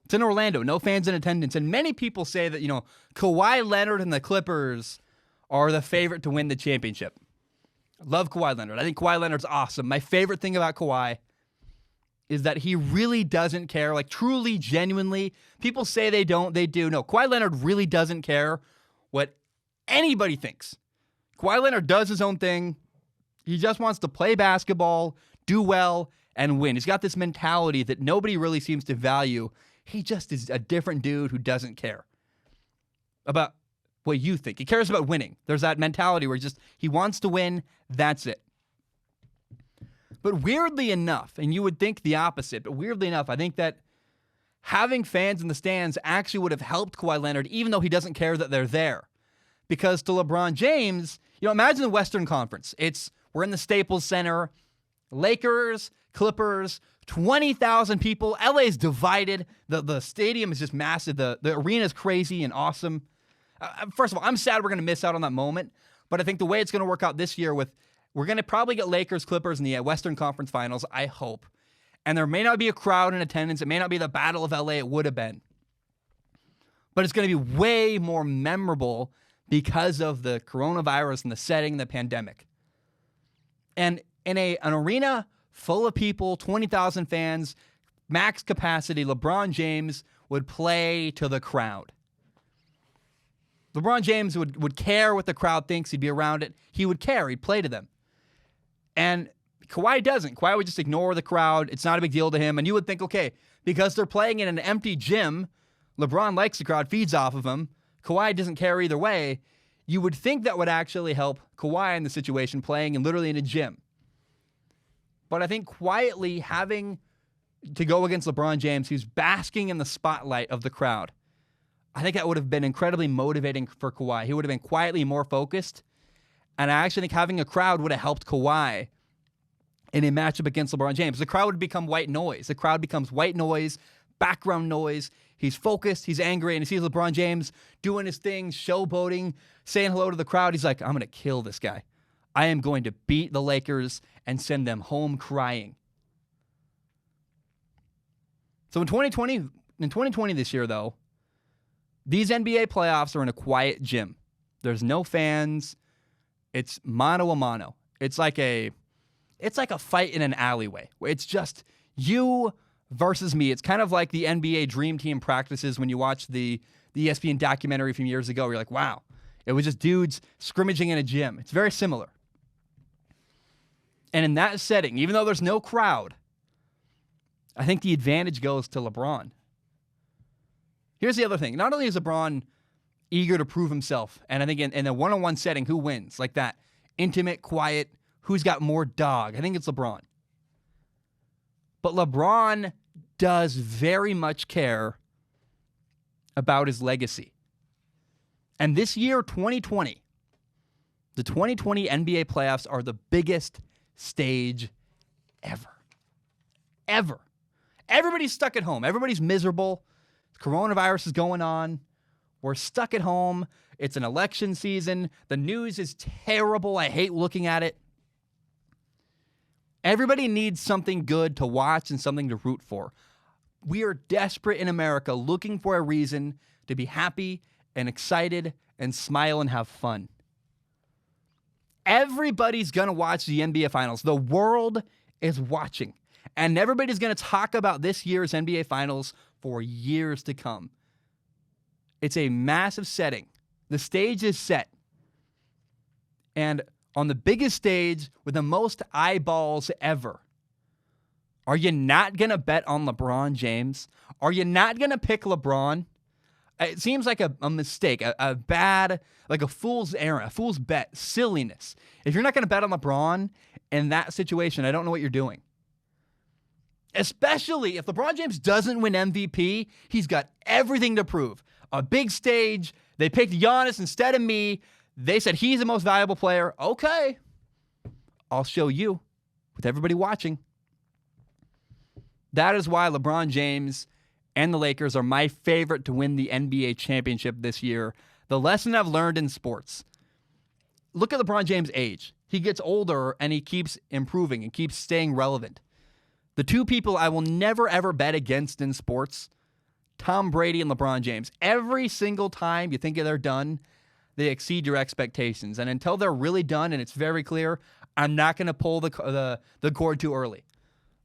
It's in Orlando, no fans in attendance. And many people say that, Kawhi Leonard and the Clippers are the favorite to win the championship. Love Kawhi Leonard. I think Kawhi Leonard's awesome. My favorite thing about Kawhi is that he really doesn't care, like truly, genuinely. People say they don't, they do. No, Kawhi Leonard really doesn't care what anybody thinks. Kawhi Leonard does his own thing. He just wants to play basketball, do well, and win. He's got this mentality that nobody really seems to value. He just is a different dude who doesn't care about what you think. He cares about winning. There's that mentality where he wants to win. That's it. But weirdly enough, and you would think the opposite, but weirdly enough, I think that having fans in the stands actually would have helped Kawhi Leonard, even though he doesn't care that they're there. Because to LeBron James, imagine the Western Conference. We're in the Staples Center, Lakers, Clippers, 20,000 people. LA's divided. The stadium is just massive. The arena is crazy and awesome. First of all, I'm sad we're going to miss out on that moment, but I think the way it's going to work out this year we're going to probably get Lakers, Clippers in the Western Conference Finals, I hope. And there may not be a crowd in attendance. It may not be the Battle of LA it would have been. But it's going to be way more memorable because of the coronavirus and the setting, the pandemic. And in an arena full of people, 20,000 fans, max capacity, LeBron James would play to the crowd. LeBron James would care what the crowd thinks. He'd be around it. He would care. He'd play to them. And Kawhi doesn't. Kawhi would just ignore the crowd. It's not a big deal to him. And you would think, okay, because they're playing in an empty gym, LeBron likes the crowd, feeds off of him. Kawhi doesn't care either way. You would think that would actually help Kawhi in the situation, playing literally in a gym. But I think quietly having to go against LeBron James, who's basking in the spotlight of the crowd, I think that would have been incredibly motivating for Kawhi. He would have been quietly more focused. And I actually think having a crowd would have helped Kawhi in a matchup against LeBron James. The crowd would become white noise. The crowd becomes white noise, background noise. He's focused, he's angry, and he sees LeBron James doing his thing, showboating, saying hello to the crowd. He's like, I'm going to kill this guy. I am going to beat the Lakers and send them home crying. So in 2020 this year, though, these NBA playoffs are in a quiet gym. There's no fans. It's mano a mano. It's like a fight in an alleyway. It's just you versus me. It's kind of like the NBA Dream Team practices when you watch the ESPN documentary from years ago. You're like, wow, it was just dudes scrimmaging in a gym. It's very similar. And in that setting, even though there's no crowd, I think the advantage goes to LeBron. Here's the other thing. Not only is LeBron eager to prove himself, and I think in a one-on-one setting, who wins? Like that intimate, quiet, who's got more dog? I think it's LeBron. But LeBron does very much care about his legacy. And this year, 2020, the 2020 NBA playoffs are the biggest stage ever. Ever. Everybody's stuck at home. Everybody's miserable. Coronavirus is going on. We're stuck at home. It's an election season. The news is terrible. I hate looking at it. Everybody needs something good to watch and something to root for. We are desperate in America, looking for a reason to be happy and excited and smile and have fun. Everybody's going to watch the NBA Finals. The world is watching. And everybody's going to talk about this year's NBA Finals for years to come. It's a massive setting. The stage is set. And on the biggest stage with the most eyeballs ever, are you not going to bet on LeBron James? Are you not going to pick LeBron? It seems like a mistake, a bad, like a fool's errand, a fool's bet, silliness. If you're not going to bet on LeBron in that situation, I don't know what you're doing. Especially if LeBron James doesn't win MVP, he's got everything to prove. a big stage. They picked Giannis instead of me. They said he's the most valuable player. Okay. I'll show you with everybody watching. That is why LeBron James and the Lakers are my favorite to win the NBA championship this year. The lesson I've learned in sports. Look at LeBron James' age. He gets older and he keeps improving and keeps staying relevant. The two people I will never, ever bet against in sports, Tom Brady and LeBron James. Every single time you think they're done, they exceed your expectations. And until they're really done and it's very clear, I'm not going to pull the cord too early.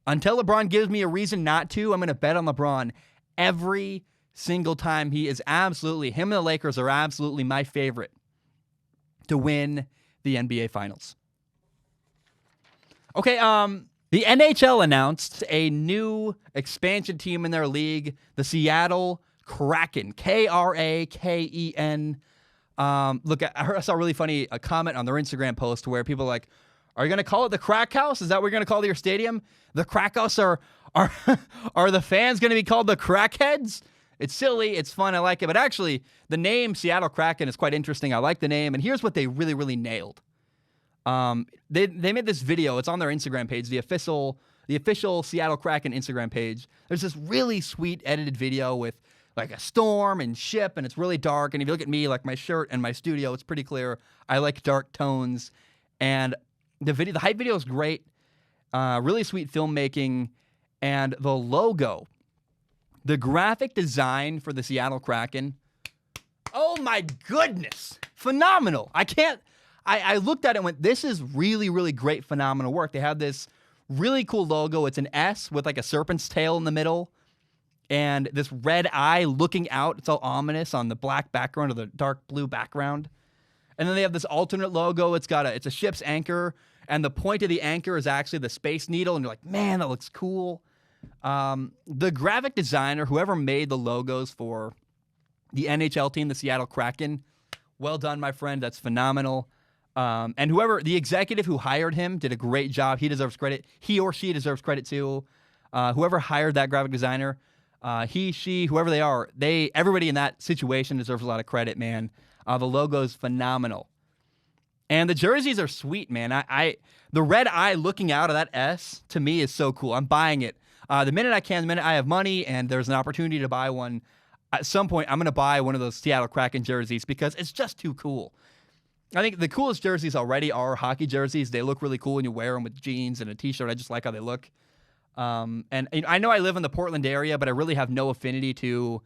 Until LeBron gives me a reason not to, I'm going to bet on LeBron every single time. Him and the Lakers are absolutely my favorite to win the NBA Finals. Okay, the NHL announced a new expansion team in their league, the Seattle Kraken, Kraken. Look, I saw a really funny comment on their Instagram post where people are like, are you going to call it the Crack House? Is that what you're going to call your stadium? The Crack House are the fans going to be called the Crackheads? It's silly. It's fun. I like it. But actually, the name Seattle Kraken is quite interesting. I like the name. And here's what they really, really nailed. They made this video. It's on their Instagram page, the official Seattle Kraken Instagram page. There's this really sweet edited video with like a storm and ship, and it's really dark. And if you look at me, like my shirt and my studio, it's pretty clear. I like dark tones. And the hype video is great. Really sweet filmmaking. And the logo, the graphic design for the Seattle Kraken, oh my goodness, phenomenal. I looked at it and went, this is really, really great, phenomenal work. They have this really cool logo. It's an S with like a serpent's tail in the middle and this red eye looking out. It's all ominous on the black background or the dark blue background. And then they have this alternate logo. It's a ship's anchor, and the point of the anchor is actually the Space Needle, and you're like, man, that looks cool. The graphic designer, whoever made the logos for the NHL team, the Seattle Kraken, well done, my friend. That's phenomenal. And the executive who hired him did a great job. He deserves credit. He or she deserves credit too. Whoever hired that graphic designer, he, she, whoever they are, everybody in that situation deserves a lot of credit, man. The logo's phenomenal. And the jerseys are sweet, man. The red eye looking out of that S, to me, is so cool. I'm buying it. The minute I have money and there's an opportunity to buy one, at some point, I'm going to buy one of those Seattle Kraken jerseys because it's just too cool. I think the coolest jerseys already are hockey jerseys. They look really cool when you wear them with jeans and a t-shirt. I just like how they look. And I know I live in the Portland area, but I really have no affinity to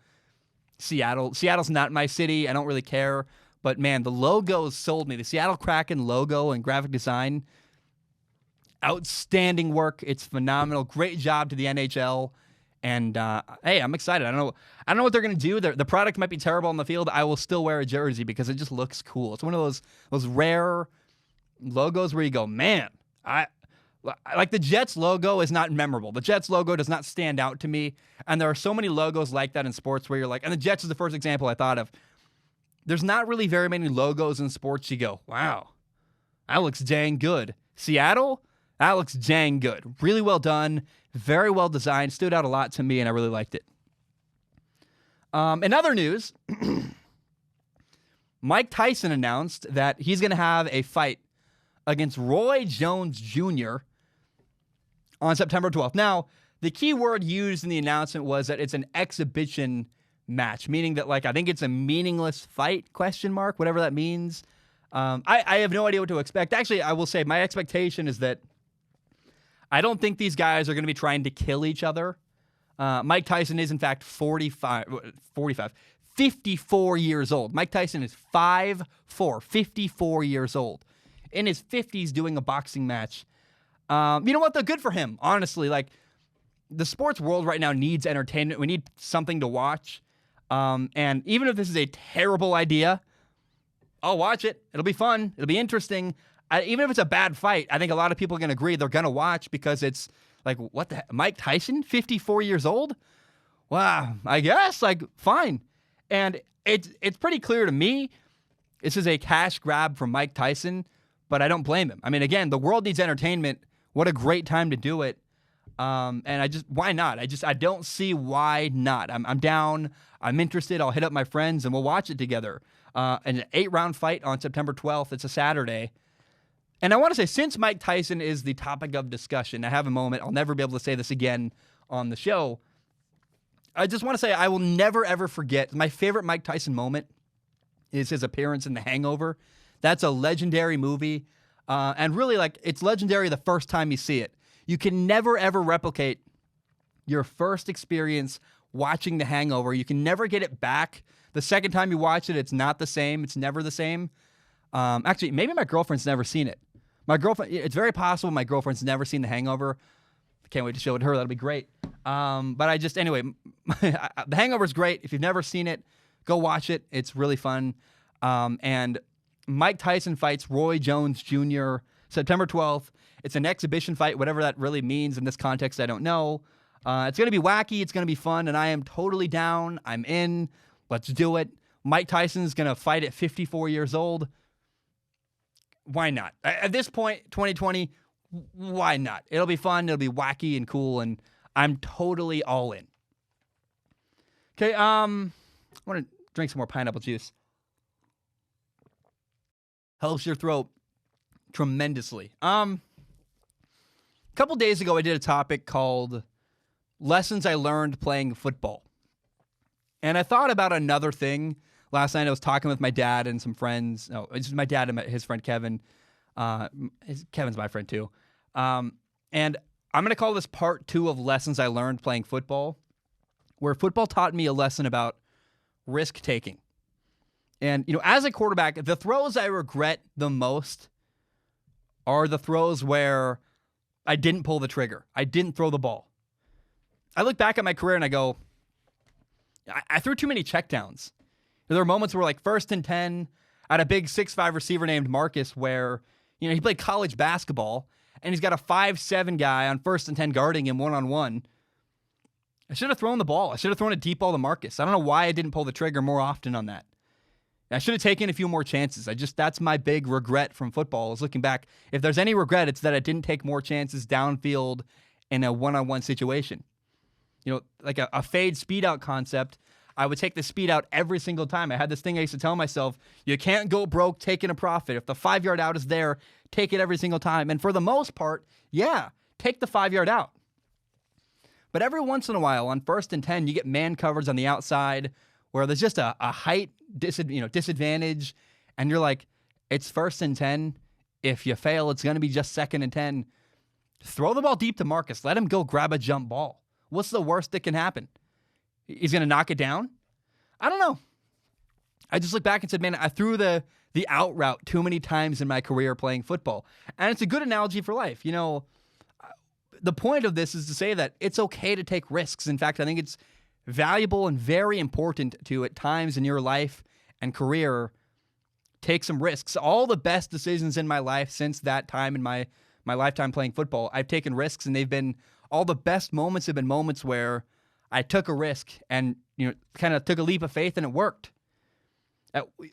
Seattle. Seattle's not my city. I don't really care. But, man, the logos sold me. The Seattle Kraken logo and graphic design, outstanding work. It's phenomenal. Great job to the NHL. And, hey, I'm excited. I don't know what they're going to do. The product might be terrible on the field. I will still wear a jersey because it just looks cool. It's one of those rare logos where you go, man, like the Jets logo is not memorable. The Jets logo does not stand out to me. And there are so many logos like that in sports where you're like, and the Jets is the first example I thought of. There's not really very many logos in sports you go, wow, that looks dang good. Seattle, that looks dang good. Really well done. Very well designed. Stood out a lot to me, and I really liked it. In other news, Mike Tyson announced that he's going to have a fight against Roy Jones Jr. on September 12th. Now, the key word used in the announcement was that it's an exhibition match, meaning that, like, I think it's a meaningless fight, ? Whatever that means. I have no idea what to expect. Actually, I will say my expectation is that I don't think these guys are going to be trying to kill each other. Mike Tyson is, in fact, 54 years old. Mike Tyson is 5'4", 54 years old. In his 50s doing a boxing match. You know what, though? Good for him, honestly. Like, the sports world right now needs entertainment. We need something to watch. And even if this is a terrible idea, I'll watch it. It'll be fun. It'll be interesting. Even if it's a bad fight, I think a lot of people are going to agree they're going to watch because it's like, what the heck? Mike Tyson, 54 years old? Wow, I guess, like, fine. And it's pretty clear to me this is a cash grab from Mike Tyson, but I don't blame him. I mean, again, the world needs entertainment. What a great time to do it. And why not? I don't see why not. I'm down. I'm interested. I'll hit up my friends and we'll watch it together. An 8-round fight on September 12th. It's a Saturday. And I want to say, since Mike Tyson is the topic of discussion, I have a moment. I'll never be able to say this again on the show. I just want to say I will never, ever forget. My favorite Mike Tyson moment is his appearance in The Hangover. That's a legendary movie. And really, it's legendary the first time you see it. You can never, ever replicate your first experience watching The Hangover. You can never get it back. The second time you watch it, it's not the same. It's never the same. Actually, maybe my girlfriend's never seen it. It's very possible my girlfriend's never seen The Hangover. Can't wait to show it to her. That'll be great. Anyway, The Hangover's great. If you've never seen it, go watch it. It's really fun. And Mike Tyson fights Roy Jones Jr. September 12th. It's an exhibition fight, whatever that really means in this context, I don't know. It's going to be wacky. It's going to be fun, and I am totally down. I'm in. Let's do it. Mike Tyson's going to fight at 54 years old. Why not? At this point, 2020, why not? It'll be fun. It'll be wacky and cool, and I'm totally all in. Okay, I want to drink some more pineapple juice. Helps your throat tremendously. A couple days ago, I did a topic called Lessons I Learned Playing Football. And I thought about another thing. Last night I was talking with my dad and some friends. No, it's just my dad and his friend Kevin. Kevin's my friend too. And I'm going to call this part 2 of Lessons I Learned Playing Football, where football taught me a lesson about risk-taking. And, as a quarterback, the throws I regret the most are the throws where I didn't pull the trigger. I didn't throw the ball. I look back at my career and I go, I threw too many checkdowns. There were moments where, 1st and 10, I had a big 6'5" receiver named Marcus where, he played college basketball, and he's got a 5'7" guy on 1st and 10 guarding him one-on-one. I should have thrown the ball. I should have thrown a deep ball to Marcus. I don't know why I didn't pull the trigger more often on that. I should have taken a few more chances. That's my big regret from football, is looking back. If there's any regret, it's that I didn't take more chances downfield in a one-on-one situation. Like a fade speed out concept, I would take the speed out every single time. I had this thing I used to tell myself, you can't go broke taking a profit. If the 5-yard out is there, take it every single time. And for the most part, yeah, take the 5-yard out. But every once in a while, on 1st and 10, you get man coverage on the outside where there's just a height disadvantage, and you're like, it's 1st and 10. If you fail, it's going to be just 2nd and 10. Throw the ball deep to Marcus. Let him go grab a jump ball. What's the worst that can happen? He's going to knock it down? I don't know. I just look back and said, man, I threw the out route too many times in my career playing football. And it's a good analogy for life. The point of this is to say that it's okay to take risks. In fact, I think it's valuable and very important to, at times in your life and career, take some risks. All the best decisions in my life since that time in my lifetime playing football, I've taken risks, and all the best moments have been moments where I took a risk and, kind of took a leap of faith, and it worked.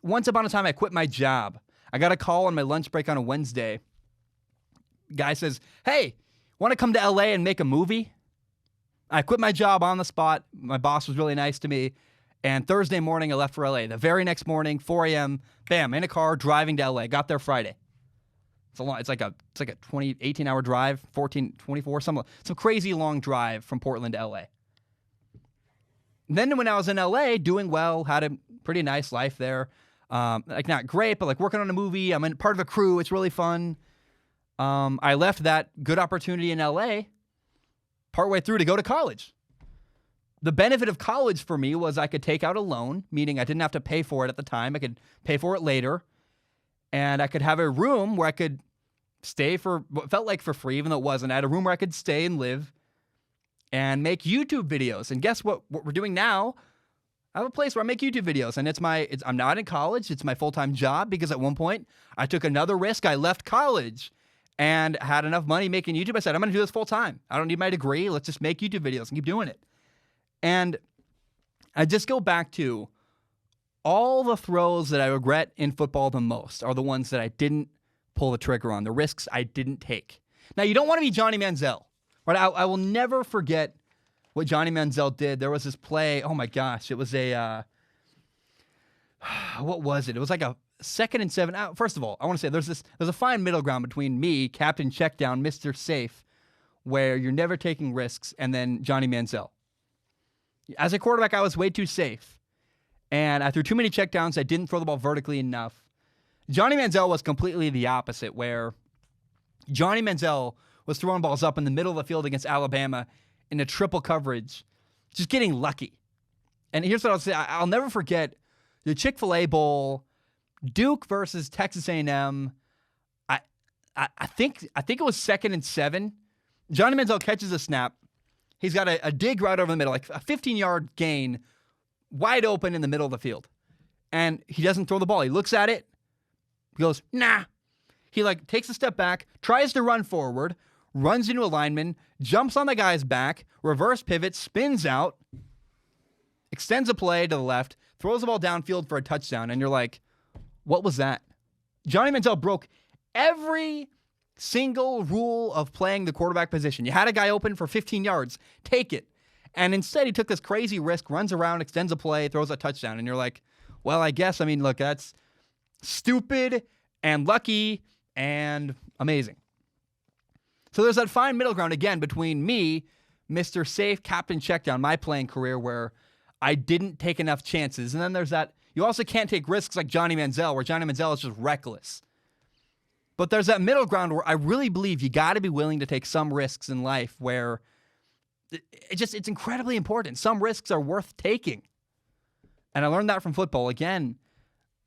Once upon a time, I quit my job. I got a call on my lunch break on a Wednesday. Guy says, hey, want to come to LA and make a movie? I quit my job on the spot. My boss was really nice to me. And Thursday morning, I left for LA. The very next morning, 4 a.m., bam, in a car, driving to LA. Got there Friday. It's like a 18-hour drive, 24, some crazy long drive from Portland to LA. Then when I was in LA, doing well, had a pretty nice life there. Not great, but working on a movie. I'm in part of a crew. It's really fun. I left that good opportunity in LA partway through to go to college. The benefit of college for me was I could take out a loan, meaning I didn't have to pay for it at the time. I could pay for it later. And I could have a room where I could stay for what felt like for free, even though it wasn't. I had a room where I could stay and live and make YouTube videos. And guess what we're doing now? I have a place where I make YouTube videos, and I'm not in college. It's my full-time job, because at one point I took another risk. I left college and had enough money making YouTube. I said, I'm going to do this full-time. I don't need my degree. Let's just make YouTube videos and keep doing it. And I just go back to all the throws that I regret in football the most are the ones that I didn't pull the trigger on, the risks I didn't take. Now, you don't want to be Johnny Manziel, Right, I will never forget what Johnny Manziel did. There was this play. Oh my gosh, it was a what was it? It was like a 2nd and 7. First of all, I want to say there's a fine middle ground between me, Captain Checkdown, Mr. Safe, where you're never taking risks, and then Johnny Manziel. As a quarterback, I was way too safe, and I threw too many checkdowns. I didn't throw the ball vertically enough. Johnny Manziel was completely the opposite, where Johnny Manziel was throwing balls up in the middle of the field against Alabama in a triple coverage, just getting lucky. And here's what I'll say. I'll never forget the Chick-fil-A Bowl, Duke versus Texas A&M. I think it was 2nd and 7. Johnny Manziel catches a snap. He's got a dig right over the middle, like a 15-yard gain, wide open in the middle of the field. And he doesn't throw the ball. He looks at it. He goes, nah. He takes a step back, tries to run forward, runs into a lineman, jumps on the guy's back, reverse pivot, spins out, extends a play to the left, throws the ball downfield for a touchdown, and you're like, what was that? Johnny Manziel broke every single rule of playing the quarterback position. You had a guy open for 15 yards. Take it. And instead, he took this crazy risk, runs around, extends a play, throws a touchdown, and you're like, well, I guess, look, that's stupid and lucky and amazing. So there's that fine middle ground, again, between me, Mr. Safe, Captain Checkdown, my playing career, where I didn't take enough chances. And then there's that, you also can't take risks like Johnny Manziel, where Johnny Manziel is just reckless. But there's that middle ground where I really believe you got to be willing to take some risks in life, where it's incredibly important. Some risks are worth taking. And I learned that from football. Again,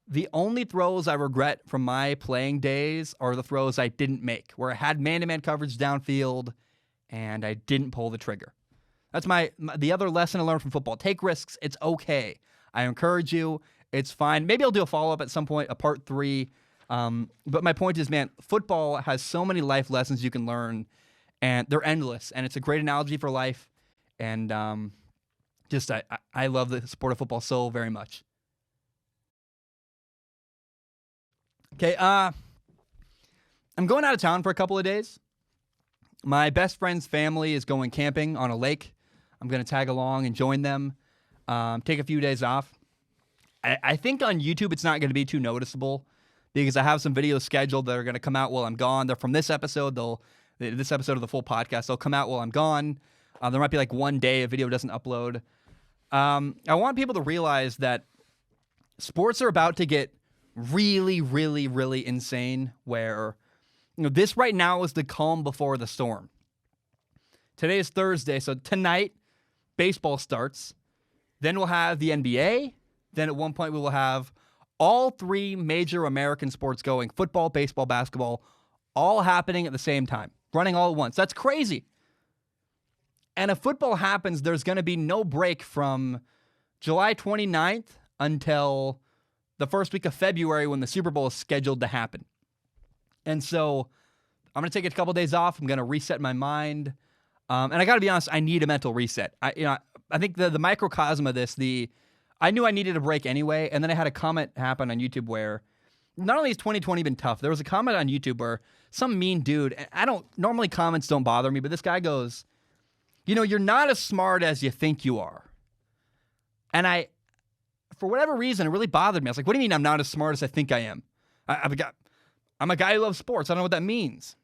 the only throws I regret from my playing days are the throws I didn't make, where I had man-to-man coverage downfield and I didn't pull the trigger. That's the other lesson I learned from football. Take risks. It's okay. I encourage you. It's fine. Maybe I'll do a follow-up at some point, a part 3. But my point is, man, football has so many life lessons you can learn, and they're endless. And it's a great analogy for life. And I love the sport of football so very much. Okay, I'm going out of town for a couple of days. My best friend's family is going camping on a lake. I'm going to tag along and join them, take a few days off. I think on YouTube it's not going to be too noticeable because I have some videos scheduled that are going to come out while I'm gone. They're from this episode. This episode of the full podcast, they'll come out while I'm gone. There might be like one day a video doesn't upload. I want people to realize that sports are about to get really, really, really insane, where this right now is the calm before the storm. Today is Thursday, so tonight baseball starts. Then we'll have the NBA. Then at one point we will have all 3 major American sports going: football, baseball, basketball, all happening at the same time, running all at once. That's crazy. And if football happens, there's going to be no break from July 29th until the first week of February, when the Super Bowl is scheduled to happen. And so I'm going to take a couple days off. I'm going to reset my mind. And I got to be honest, I need a mental reset. I think the microcosm of this, I knew I needed a break anyway. And then I had a comment happen on YouTube where not only has 2020 been tough, there was a comment on YouTube where some mean dude, normally comments don't bother me, but this guy goes, you're not as smart as you think you are. And for whatever reason, it really bothered me. I was like, what do you mean I'm not as smart as I think I am? I'm a guy who loves sports. I don't know what that means.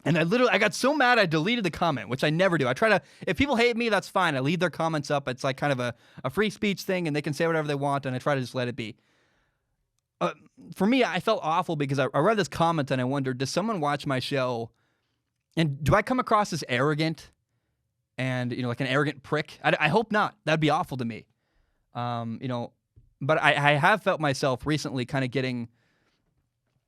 And I got so mad I deleted the comment, which I never do. If people hate me, that's fine. I leave their comments up. It's like kind of a free speech thing, and they can say whatever they want, and I try to just let it be. For me, I felt awful because I read this comment and I wondered, does someone watch my show, and do I come across as arrogant and, like an arrogant prick? I hope not. That'd be awful to me. But I have felt myself recently kind of getting,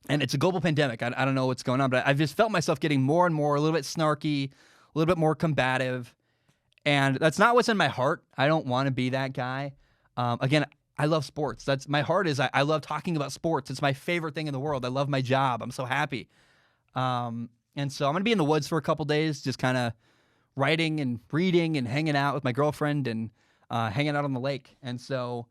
and it's a global pandemic. I don't know what's going on, but I've just felt myself getting more and more, a little bit snarky, a little bit more combative. And that's not what's in my heart. I don't want to be that guy. Again, I love sports. That's my heart is I love talking about sports. It's my favorite thing in the world. I love my job. I'm so happy. And so I'm going to be in the woods for a couple days, just kind of writing and reading and hanging out with my girlfriend and hanging out on the lake. And so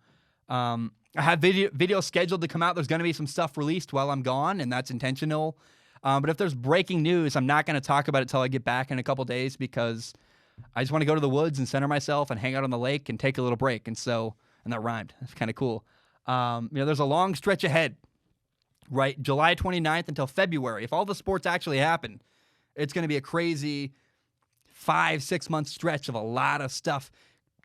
I have video scheduled to come out. There's going to be some stuff released while I'm gone, and that's intentional. But if there's breaking news, I'm not going to talk about it till I get back in a couple days because I just want to go to the woods and center myself and hang out on the lake and take a little break. And that rhymed. It's kind of cool. There's a long stretch ahead, right? July 29th until February. If all the sports actually happen, it's going to be a crazy 5-6 month stretch of a lot of stuff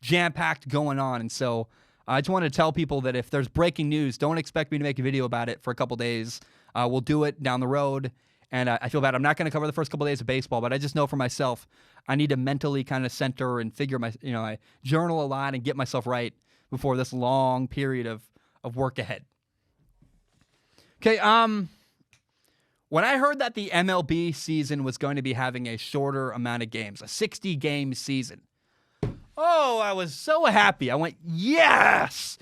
jam-packed going on. And so I just wanted to tell people that if there's breaking news, don't expect me to make a video about it for a couple days. We'll do it down the road. And I feel bad. I'm not going to cover the first couple days of baseball, but I just know for myself, I need to mentally kind of center and figure I journal a lot and get myself right before this long period of work ahead. Okay, when I heard that the MLB season was going to be having a shorter amount of games, a 60-game season, I was so happy. I went, yes!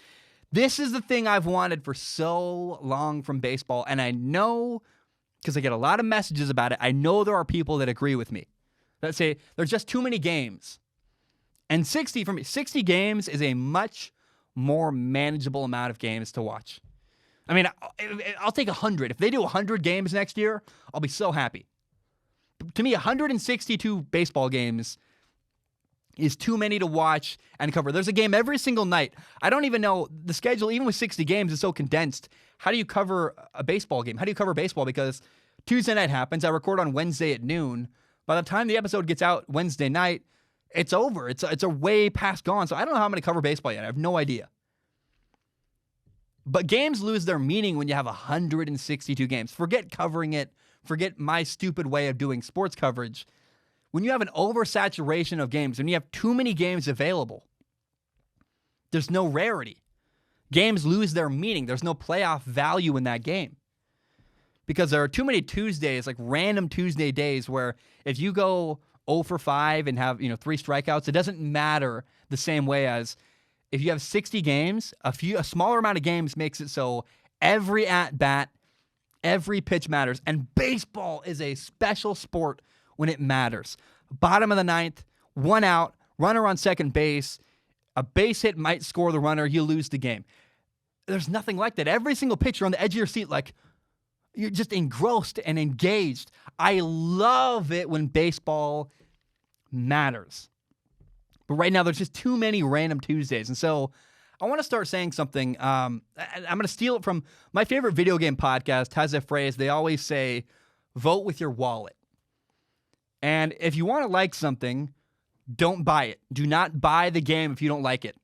This is the thing I've wanted for so long from baseball, and I know, because I get a lot of messages about it, I know there are people that agree with me that say there's just too many games. And 60 games is a much more manageable amount of games to watch. I mean, I'll take 100. If they do 100 games next year, I'll be so happy. To me, 162 baseball games is too many to watch and cover. There's a game every single night. I don't even know the schedule, even with 60 games, is so condensed. How do you cover a baseball game? How do you cover baseball? Because Tuesday night happens. I record on Wednesday at noon. By the time the episode gets out Wednesday night, it's over. It's a way past gone. So I don't know how I'm going to cover baseball yet. I have no idea. But games lose their meaning when you have 162 games. Forget covering it. Forget my stupid way of doing sports coverage. When you have an oversaturation of games, when you have too many games available, there's no rarity. Games lose their meaning. There's no playoff value in that game. Because there are too many Tuesdays, like random Tuesday days, where if you go 0 for 5 and have 3 strikeouts, it doesn't matter the same way as if you have 60 games. A smaller amount of games makes it so every at-bat, every pitch matters. And baseball is a special sport when it matters. Bottom of the ninth, 1 out, runner on second base, a base hit might score the runner, you lose the game. There's nothing like that. Every single pitch, you're on the edge of your seat, like you're just engrossed and engaged. I love it when baseball matters. But right now, there's just too many random Tuesdays. And so I want to start saying something. I'm going to steal it from my favorite video game podcast has a phrase. They always say, vote with your wallet. And if you want to like something, don't buy it. Do not buy the game if you don't like it.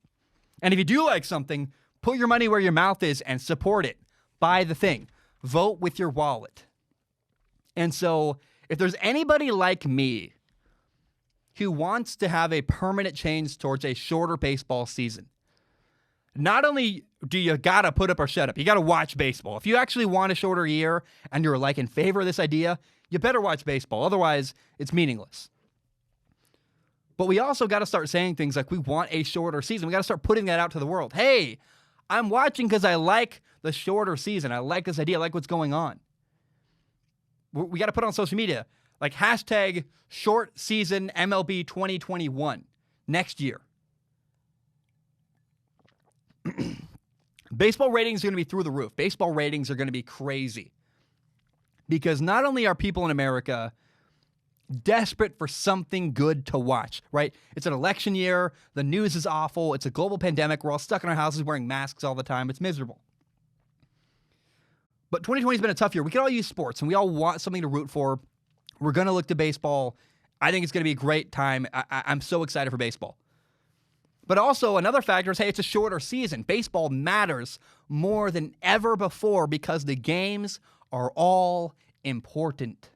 And if you do like something, put your money where your mouth is and support it. Buy the thing. Vote with your wallet. And so if there's anybody like me who wants to have a permanent change towards a shorter baseball season, not only do you got to put up or shut up, you got to watch baseball. If you actually want a shorter year and you're like in favor of this idea, you better watch baseball. Otherwise, it's meaningless. But we also got to start saying things like we want a shorter season. We got to start putting that out to the world. Hey, I'm watching because I like the shorter season. I like this idea. I like what's going on. We got to put on social media, like hashtag short season MLB 2021 next year. Baseball ratings are going to be through the roof. Baseball ratings are going to be crazy. Because not only are people in America desperate for something good to watch, right? It's an election year. The news is awful. It's a global pandemic. We're all stuck in our houses wearing masks all the time. It's miserable. But 2020 has been a tough year. We can all use sports, and we all want something to root for. We're going to look to baseball. I think it's going to be a great time. I'm so excited for baseball. But also, another factor is, hey, it's a shorter season. Baseball matters more than ever before because the games are all important.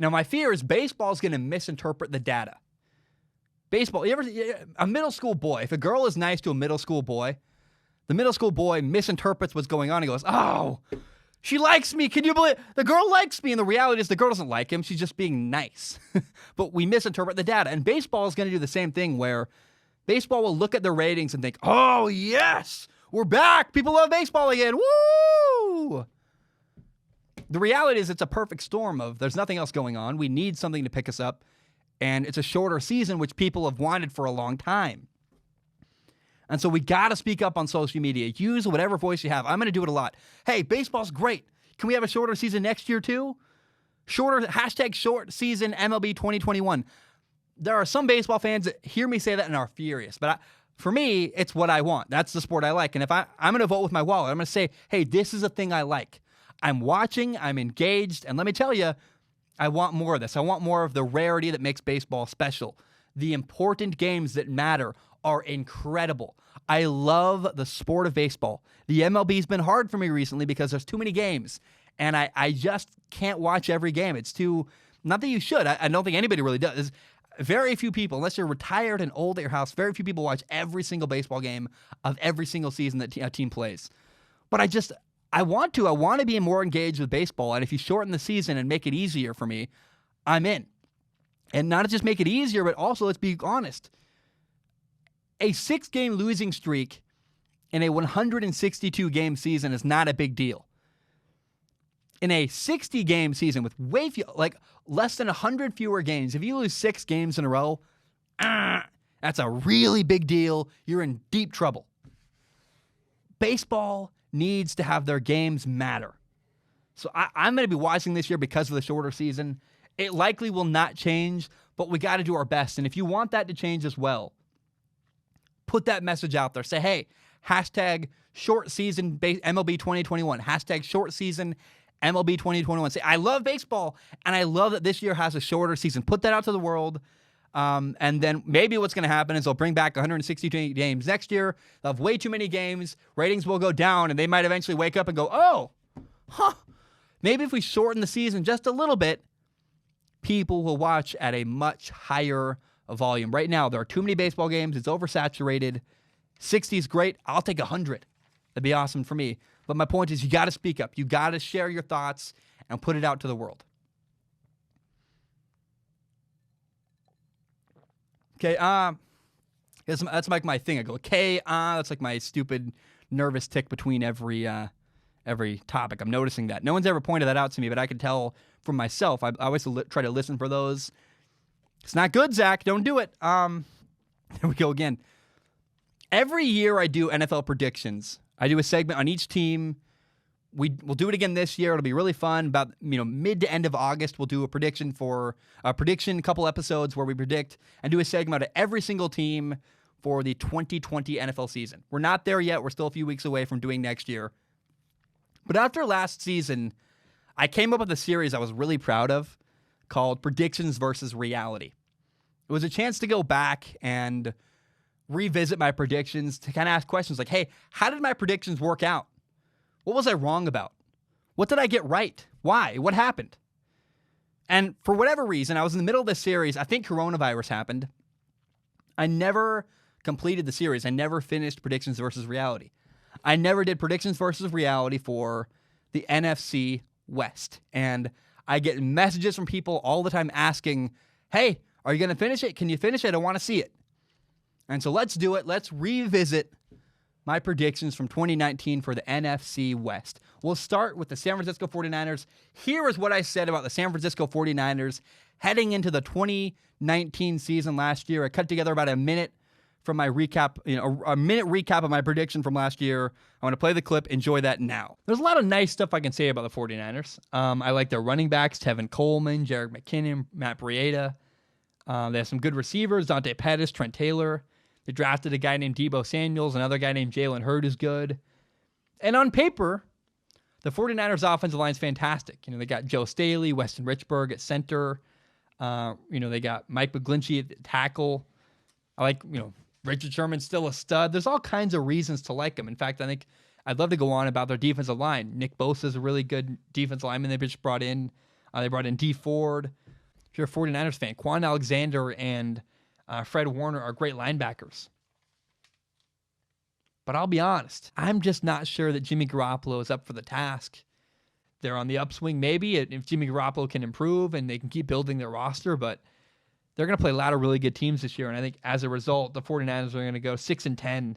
Now, my fear is baseball is going to misinterpret the data. Baseball, a middle school boy, if a girl is nice to a middle school boy, the middle school boy misinterprets what's going on. He goes, oh, she likes me. Can you believe the girl likes me? And the reality is the girl doesn't like him. She's just being nice. But we misinterpret the data. And baseball is going to do the same thing where baseball will look at the ratings and think, oh, yes, we're back. People love baseball again. Woo! The reality is it's a perfect storm of there's nothing else going on. We need something to pick us up. And it's a shorter season, which people have wanted for a long time. And so we got to speak up on social media. Use whatever voice you have. I'm going to do it a lot. Hey, baseball's great. Can we have a shorter season next year too? Hashtag short season MLB 2021. There are some baseball fans that hear me say that and are furious. But for me, it's what I want. That's the sport I like. And if I'm going to vote with my wallet, I'm going to say, hey, this is a thing I like. I'm watching, I'm engaged, and let me tell you, I want more of this. I want more of the rarity that makes baseball special. The important games that matter are incredible. I love the sport of baseball. The MLB's been hard for me recently because there's too many games, and I just can't watch every game. It's too, not that you should, I don't think anybody really does. Very few people, unless you're retired and old at your house, very few people watch every single baseball game of every single season that a team plays. But I want to be more engaged with baseball, and if you shorten the season and make it easier for me, I'm in. And not just make it easier, but also, let's be honest, a 6-game losing streak in a 162-game season is not a big deal. In a 60-game season with way few, like less than 100 fewer games, if you lose 6 games in a row, that's a really big deal. You're in deep trouble. Baseball needs to have their games matter. So I'm going to be watching this year because of the shorter season. It likely will not change, but we got to do our best. And if you want that to change as well, put that message out there. Say, hey, hashtag short season MLB 2021, hashtag short season MLB 2021. Say, I love baseball, and I love that this year has a shorter season. Put that out to the world. And then maybe what's going to happen is they'll bring back 162 games next year. They'll have way too many games. Ratings will go down, and they might eventually wake up and go, maybe if we shorten the season just a little bit, people will watch at a much higher volume. Right now, there are too many baseball games. It's oversaturated. 60 is great. I'll take 100. That'd be awesome for me. But my point is, you got to speak up. You got to share your thoughts and put it out to the world. Okay, that's like my thing. I go, okay, that's like my stupid nervous tick between every topic. I'm noticing that. No one's ever pointed that out to me, but I can tell from myself. I always try to listen for those. It's not good, Zach. Don't do it. There we go again. Every year I do NFL predictions. I do a segment on each team. We'll do it again this year. It'll be really fun. About mid to end of August, we'll do a prediction, couple episodes where we predict and do a segment of every single team for the 2020 NFL season. We're not there yet. We're still a few weeks away from doing next year. But after last season, I came up with a series I was really proud of called Predictions versus Reality. It was a chance to go back and revisit my predictions, to kind of ask questions like, hey, how did my predictions work out? What was I wrong about? What did I get right? Why? What happened? And for whatever reason, I was in the middle of this series. I think coronavirus happened. I never completed the series. I never finished Predictions versus Reality. I never did Predictions versus Reality for the NFC West. And I get messages from people all the time asking, hey, are you going to finish it? Can you finish it? I want to see it. And so let's do it. Let's revisit my predictions from 2019 for the NFC West. We'll start with the San Francisco 49ers. Here is what I said about the San Francisco 49ers heading into the 2019 season last year. I cut together about a minute from my recap, a minute recap of my prediction from last year. I want to play the clip. Enjoy that now. There's a lot of nice stuff I can say about the 49ers. I like their running backs, Tevin Coleman, Jerick McKinnon, Matt Breida. They have some good receivers, Dante Pettis, Trent Taylor. They drafted a guy named Deebo Samuels. Another guy named Jalen Hurd is good. And on paper, the 49ers offensive line is fantastic. They got Joe Staley, Weston Richburg at center. They got Mike McGlinchey at tackle. I like, Richard Sherman's still a stud. There's all kinds of reasons to like them. In fact, I think I'd love to go on about their defensive line. Nick Bosa is a really good defensive lineman they just brought in. They brought in D Ford. If you're a 49ers fan, Quan Alexander and Fred Warner are great linebackers. But I'll be honest, I'm just not sure that Jimmy Garoppolo is up for the task. They're on the upswing, maybe, if Jimmy Garoppolo can improve and they can keep building their roster, but they're going to play a lot of really good teams this year, and I think as a result, the 49ers are going to go 6-10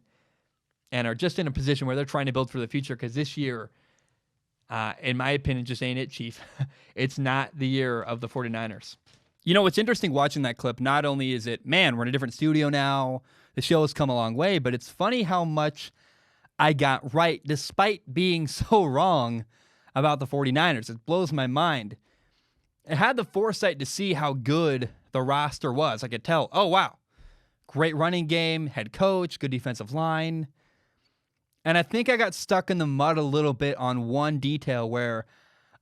and are just in a position where they're trying to build for the future, because this year, in my opinion, just ain't it, Chief. It's not the year of the 49ers. What's interesting watching that clip, not only is it, man, we're in a different studio now, the show has come a long way, but it's funny how much I got right despite being so wrong about the 49ers. It blows my mind. I had the foresight to see how good the roster was. I could tell, oh, wow, great running game, head coach, good defensive line. And I think I got stuck in the mud a little bit on one detail where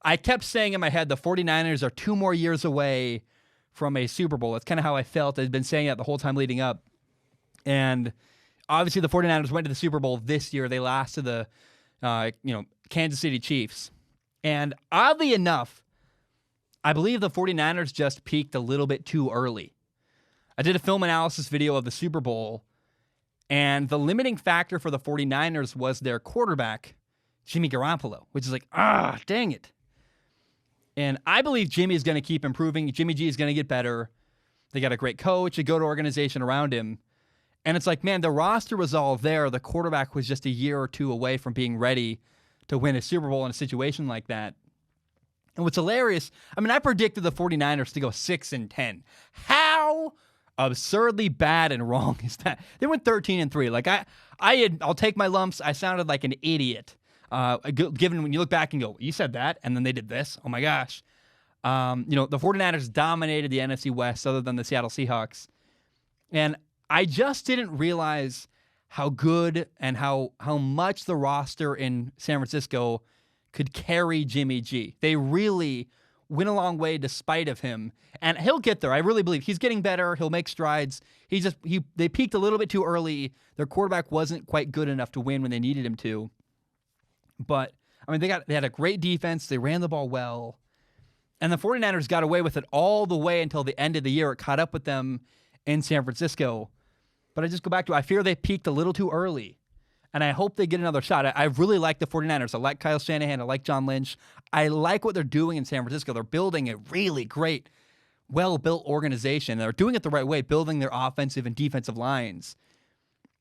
I kept saying in my head the 49ers are 2 more years away from a Super Bowl. That's kind of how I felt. I'd been saying that the whole time leading up. And obviously the 49ers went to the Super Bowl this year. They lost to the Kansas City Chiefs. And oddly enough, I believe the 49ers just peaked a little bit too early. I did a film analysis video of the Super Bowl, and the limiting factor for the 49ers was their quarterback, Jimmy Garoppolo, which is like, dang it. And I believe Jimmy is going to keep improving. Jimmy G is going to get better. They got a great coach, a good organization around him. And it's like, man, the roster was all there. The quarterback was just a year or two away from being ready to win a Super Bowl in a situation like that. And what's hilarious, I mean, I predicted the 49ers to go 6-10. How absurdly bad and wrong is that? They went 13-3. Like I'll take my lumps. I sounded like an idiot. Given when you look back and go, you said that, and then they did this. Oh my gosh. The 49ers dominated the NFC West other than the Seattle Seahawks. And I just didn't realize how good and how much the roster in San Francisco could carry Jimmy G. They really went a long way despite of him. And he'll get there. I really believe he's getting better. He'll make strides. They peaked a little bit too early. Their quarterback wasn't quite good enough to win when they needed him to. But I mean, they had a great defense. They ran the ball well. And the 49ers got away with it all the way until the end of the year. It caught up with them in San Francisco. But I just go back to, I fear they peaked a little too early. And I hope they get another shot. I really like the 49ers. I like Kyle Shanahan. I like John Lynch. I like what they're doing in San Francisco. They're building a really great, well-built organization. They're doing it the right way, building their offensive and defensive lines.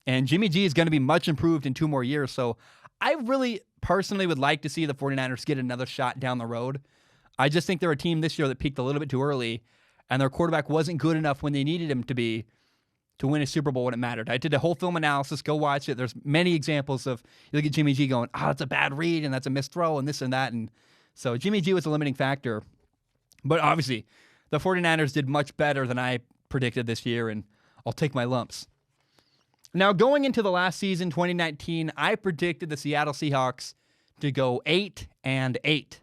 And Jimmy G is going to be much improved in 2 more years. So I really personally would like to see the 49ers get another shot down the road. I just think they're a team this year that peaked a little bit too early, and their quarterback wasn't good enough when they needed him to be to win a Super Bowl when it mattered. I did a whole film analysis. Go watch it. There's many examples of, you look at Jimmy G going, that's a bad read, and that's a missed throw, and this and that. And so Jimmy G was a limiting factor. But obviously, the 49ers did much better than I predicted this year, and I'll take my lumps. Now, going into the last season, 2019, I predicted the Seattle Seahawks to go 8-8.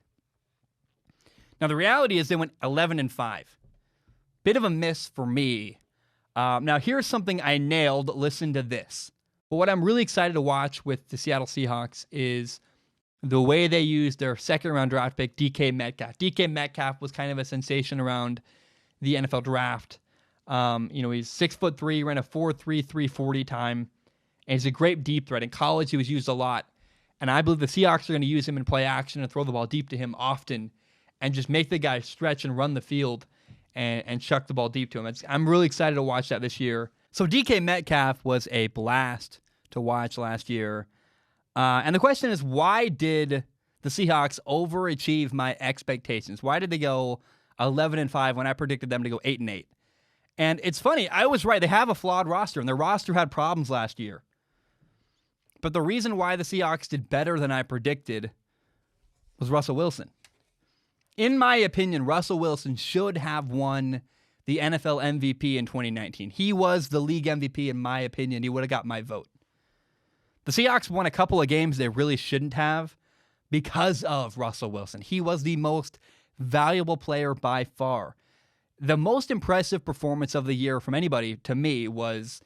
Now, the reality is they went 11-5. Bit of a miss for me. Now, here's something I nailed. Listen to this. But what I'm really excited to watch with the Seattle Seahawks is the way they used their second-round draft pick, DK Metcalf. DK Metcalf was kind of a sensation around the NFL draft. He's 6'3", ran a 4.3 340 time, and he's a great deep threat. In college, he was used a lot, and I believe the Seahawks are going to use him in play action and throw the ball deep to him often and just make the guy stretch and run the field and chuck the ball deep to him. I'm really excited to watch that this year. So DK Metcalf was a blast to watch last year. And the question is, why did the Seahawks overachieve my expectations? Why did they go 11-5 when I predicted them to go 8-8? And it's funny, I was right. They have a flawed roster, and their roster had problems last year. But the reason why the Seahawks did better than I predicted was Russell Wilson. In my opinion, Russell Wilson should have won the NFL MVP in 2019. He was the league MVP, in my opinion. He would have got my vote. The Seahawks won a couple of games they really shouldn't have because of Russell Wilson. He was the most valuable player by far. The most impressive performance of the year from anybody, to me, was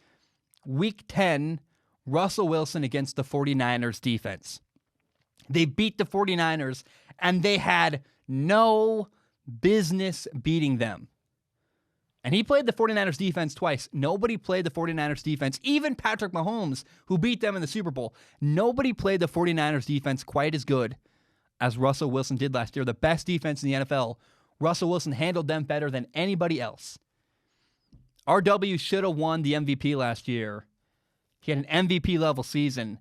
Week 10, Russell Wilson against the 49ers defense. They beat the 49ers, and they had no business beating them. And he played the 49ers defense twice. Nobody played the 49ers defense, even Patrick Mahomes, who beat them in the Super Bowl. Nobody played the 49ers defense quite as good as Russell Wilson did last year. The best defense in the NFL. Russell Wilson handled them better than anybody else. RW should have won the MVP last year. He had an MVP level season,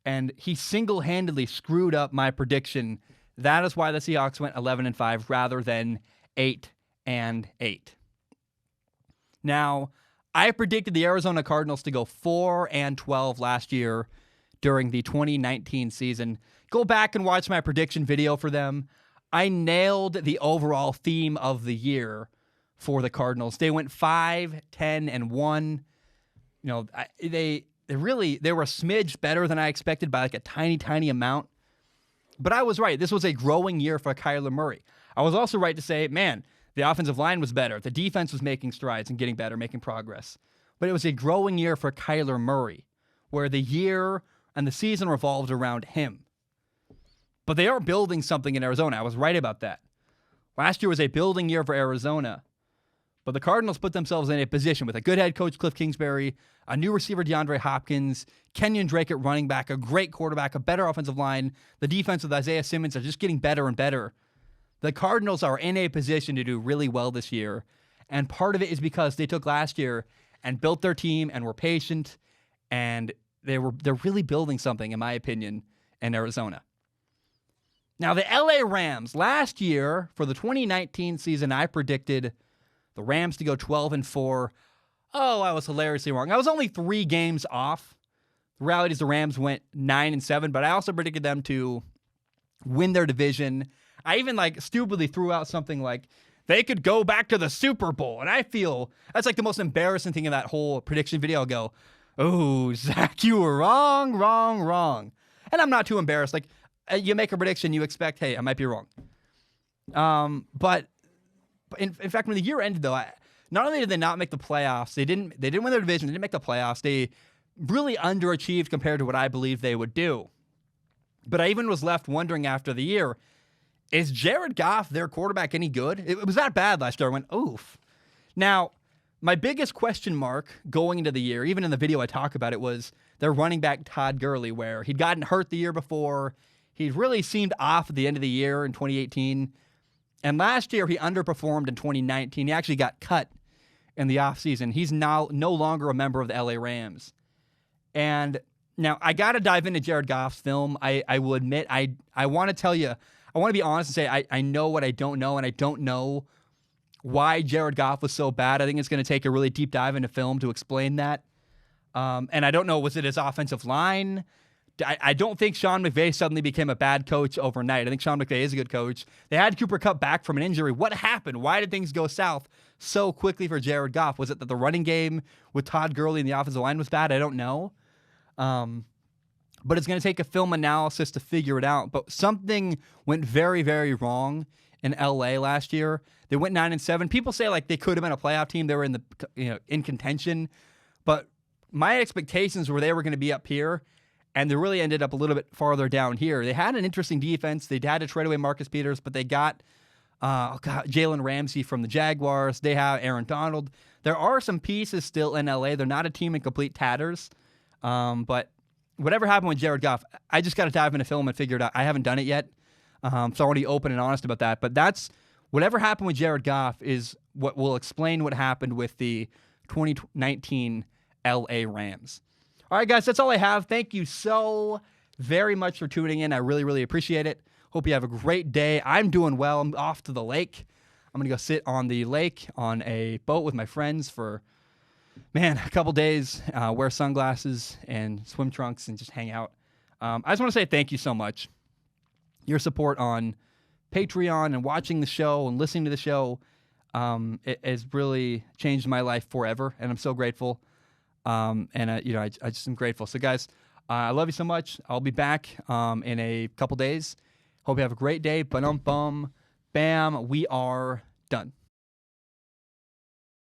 and he single-handedly screwed up my prediction. That is why the Seahawks went 11-5 rather than 8-8. Now, I predicted the Arizona Cardinals to go 4-12 last year during the 2019 season. go back and watch my prediction video for them. I nailed the overall theme of the year for the Cardinals. They went 5-10-1. You know, they were a smidge better than I expected by like a tiny amount. But I was right. This was a growing year for Kyler Murray. I was also right to say, man, the offensive line was better. The defense was making strides and getting better, making progress. But it was a growing year for Kyler Murray, where the year and the season revolved around him. But they are building something in Arizona. I was right about that. Last year was a building year for Arizona. But the Cardinals put themselves in a position with a good head coach, Cliff Kingsbury, a new receiver, DeAndre Hopkins, Kenyon Drake at running back, a great quarterback, a better offensive line. The defense with Isaiah Simmons are just getting better and better. The Cardinals are in a position to do really well this year. And part of it is because they took last year and built their team and were patient. And they're really building something, in my opinion, in Arizona. Now, the LA Rams, last year for the 2019 season, I predicted the Rams to go 12-4. Oh, I was hilariously wrong. I was only 3 games off. The reality is the Rams went 9-7, but I also predicted them to win their division. I even stupidly threw out something like they could go back to the Super Bowl. And I feel that's like the most embarrassing thing in that whole prediction video. I'll go, oh, Zach, you were wrong. And I'm not too embarrassed. You make a prediction, you expect, hey, I might be wrong. But in fact, when the year ended, though, not only did they not make the playoffs, they didn't win their division, they didn't make the playoffs. They really underachieved compared to what I believed they would do. But I even was left wondering after the year, is Jared Goff, their quarterback, any good? It was that bad last year. I went, oof. Now, my biggest question mark going into the year, even in the video I talk about it, was their running back Todd Gurley, where he'd gotten hurt the year before. He really seemed off at the end of the year in 2018. And last year, he underperformed in 2019. He actually got cut in the offseason. He's now no longer a member of the LA Rams. And now, I got to dive into Jared Goff's film. I will admit, I want to tell you, I want to be honest and say I know what I don't know, and I don't know why Jared Goff was so bad. I think it's going to take a really deep dive into film to explain that. And I don't know, was it his offensive line? I don't think Sean McVay suddenly became a bad coach overnight. I think Sean McVay is a good coach. They had Cooper Kupp back from an injury. What happened? Why did things go south so quickly for Jared Goff? Was it that the running game with Todd Gurley and the offensive line was bad? I don't know. But it's going to take a film analysis to figure it out. But something went very, very wrong in LA last year. They went 9-7. People say they could have been a playoff team. They were in contention. But my expectations were they were going to be up here. And they really ended up a little bit farther down here. They had an interesting defense. They had to trade away Marcus Peters, but they got Jalen Ramsey from the Jaguars. They have Aaron Donald. There are some pieces still in LA. They're not a team in complete tatters. But whatever happened with Jared Goff, I just got to dive into film and figure it out. I haven't done it yet. So I want to be open and honest about that. But that's whatever happened with Jared Goff is what will explain what happened with the 2019 LA Rams. All right, guys, that's all I have. Thank you so very much for tuning in. I really, really appreciate it. Hope you have a great day. I'm doing well. I'm off to the lake. I'm going to go sit on the lake on a boat with my friends for, a couple days, wear sunglasses and swim trunks and just hang out. I just want to say thank you so much. Your support on Patreon and watching the show and listening to the show, it has really changed my life forever, and I'm so grateful. I just am grateful. So, guys, I love you so much. I'll be back in a couple days. Hope you have a great day. Bam, we are done.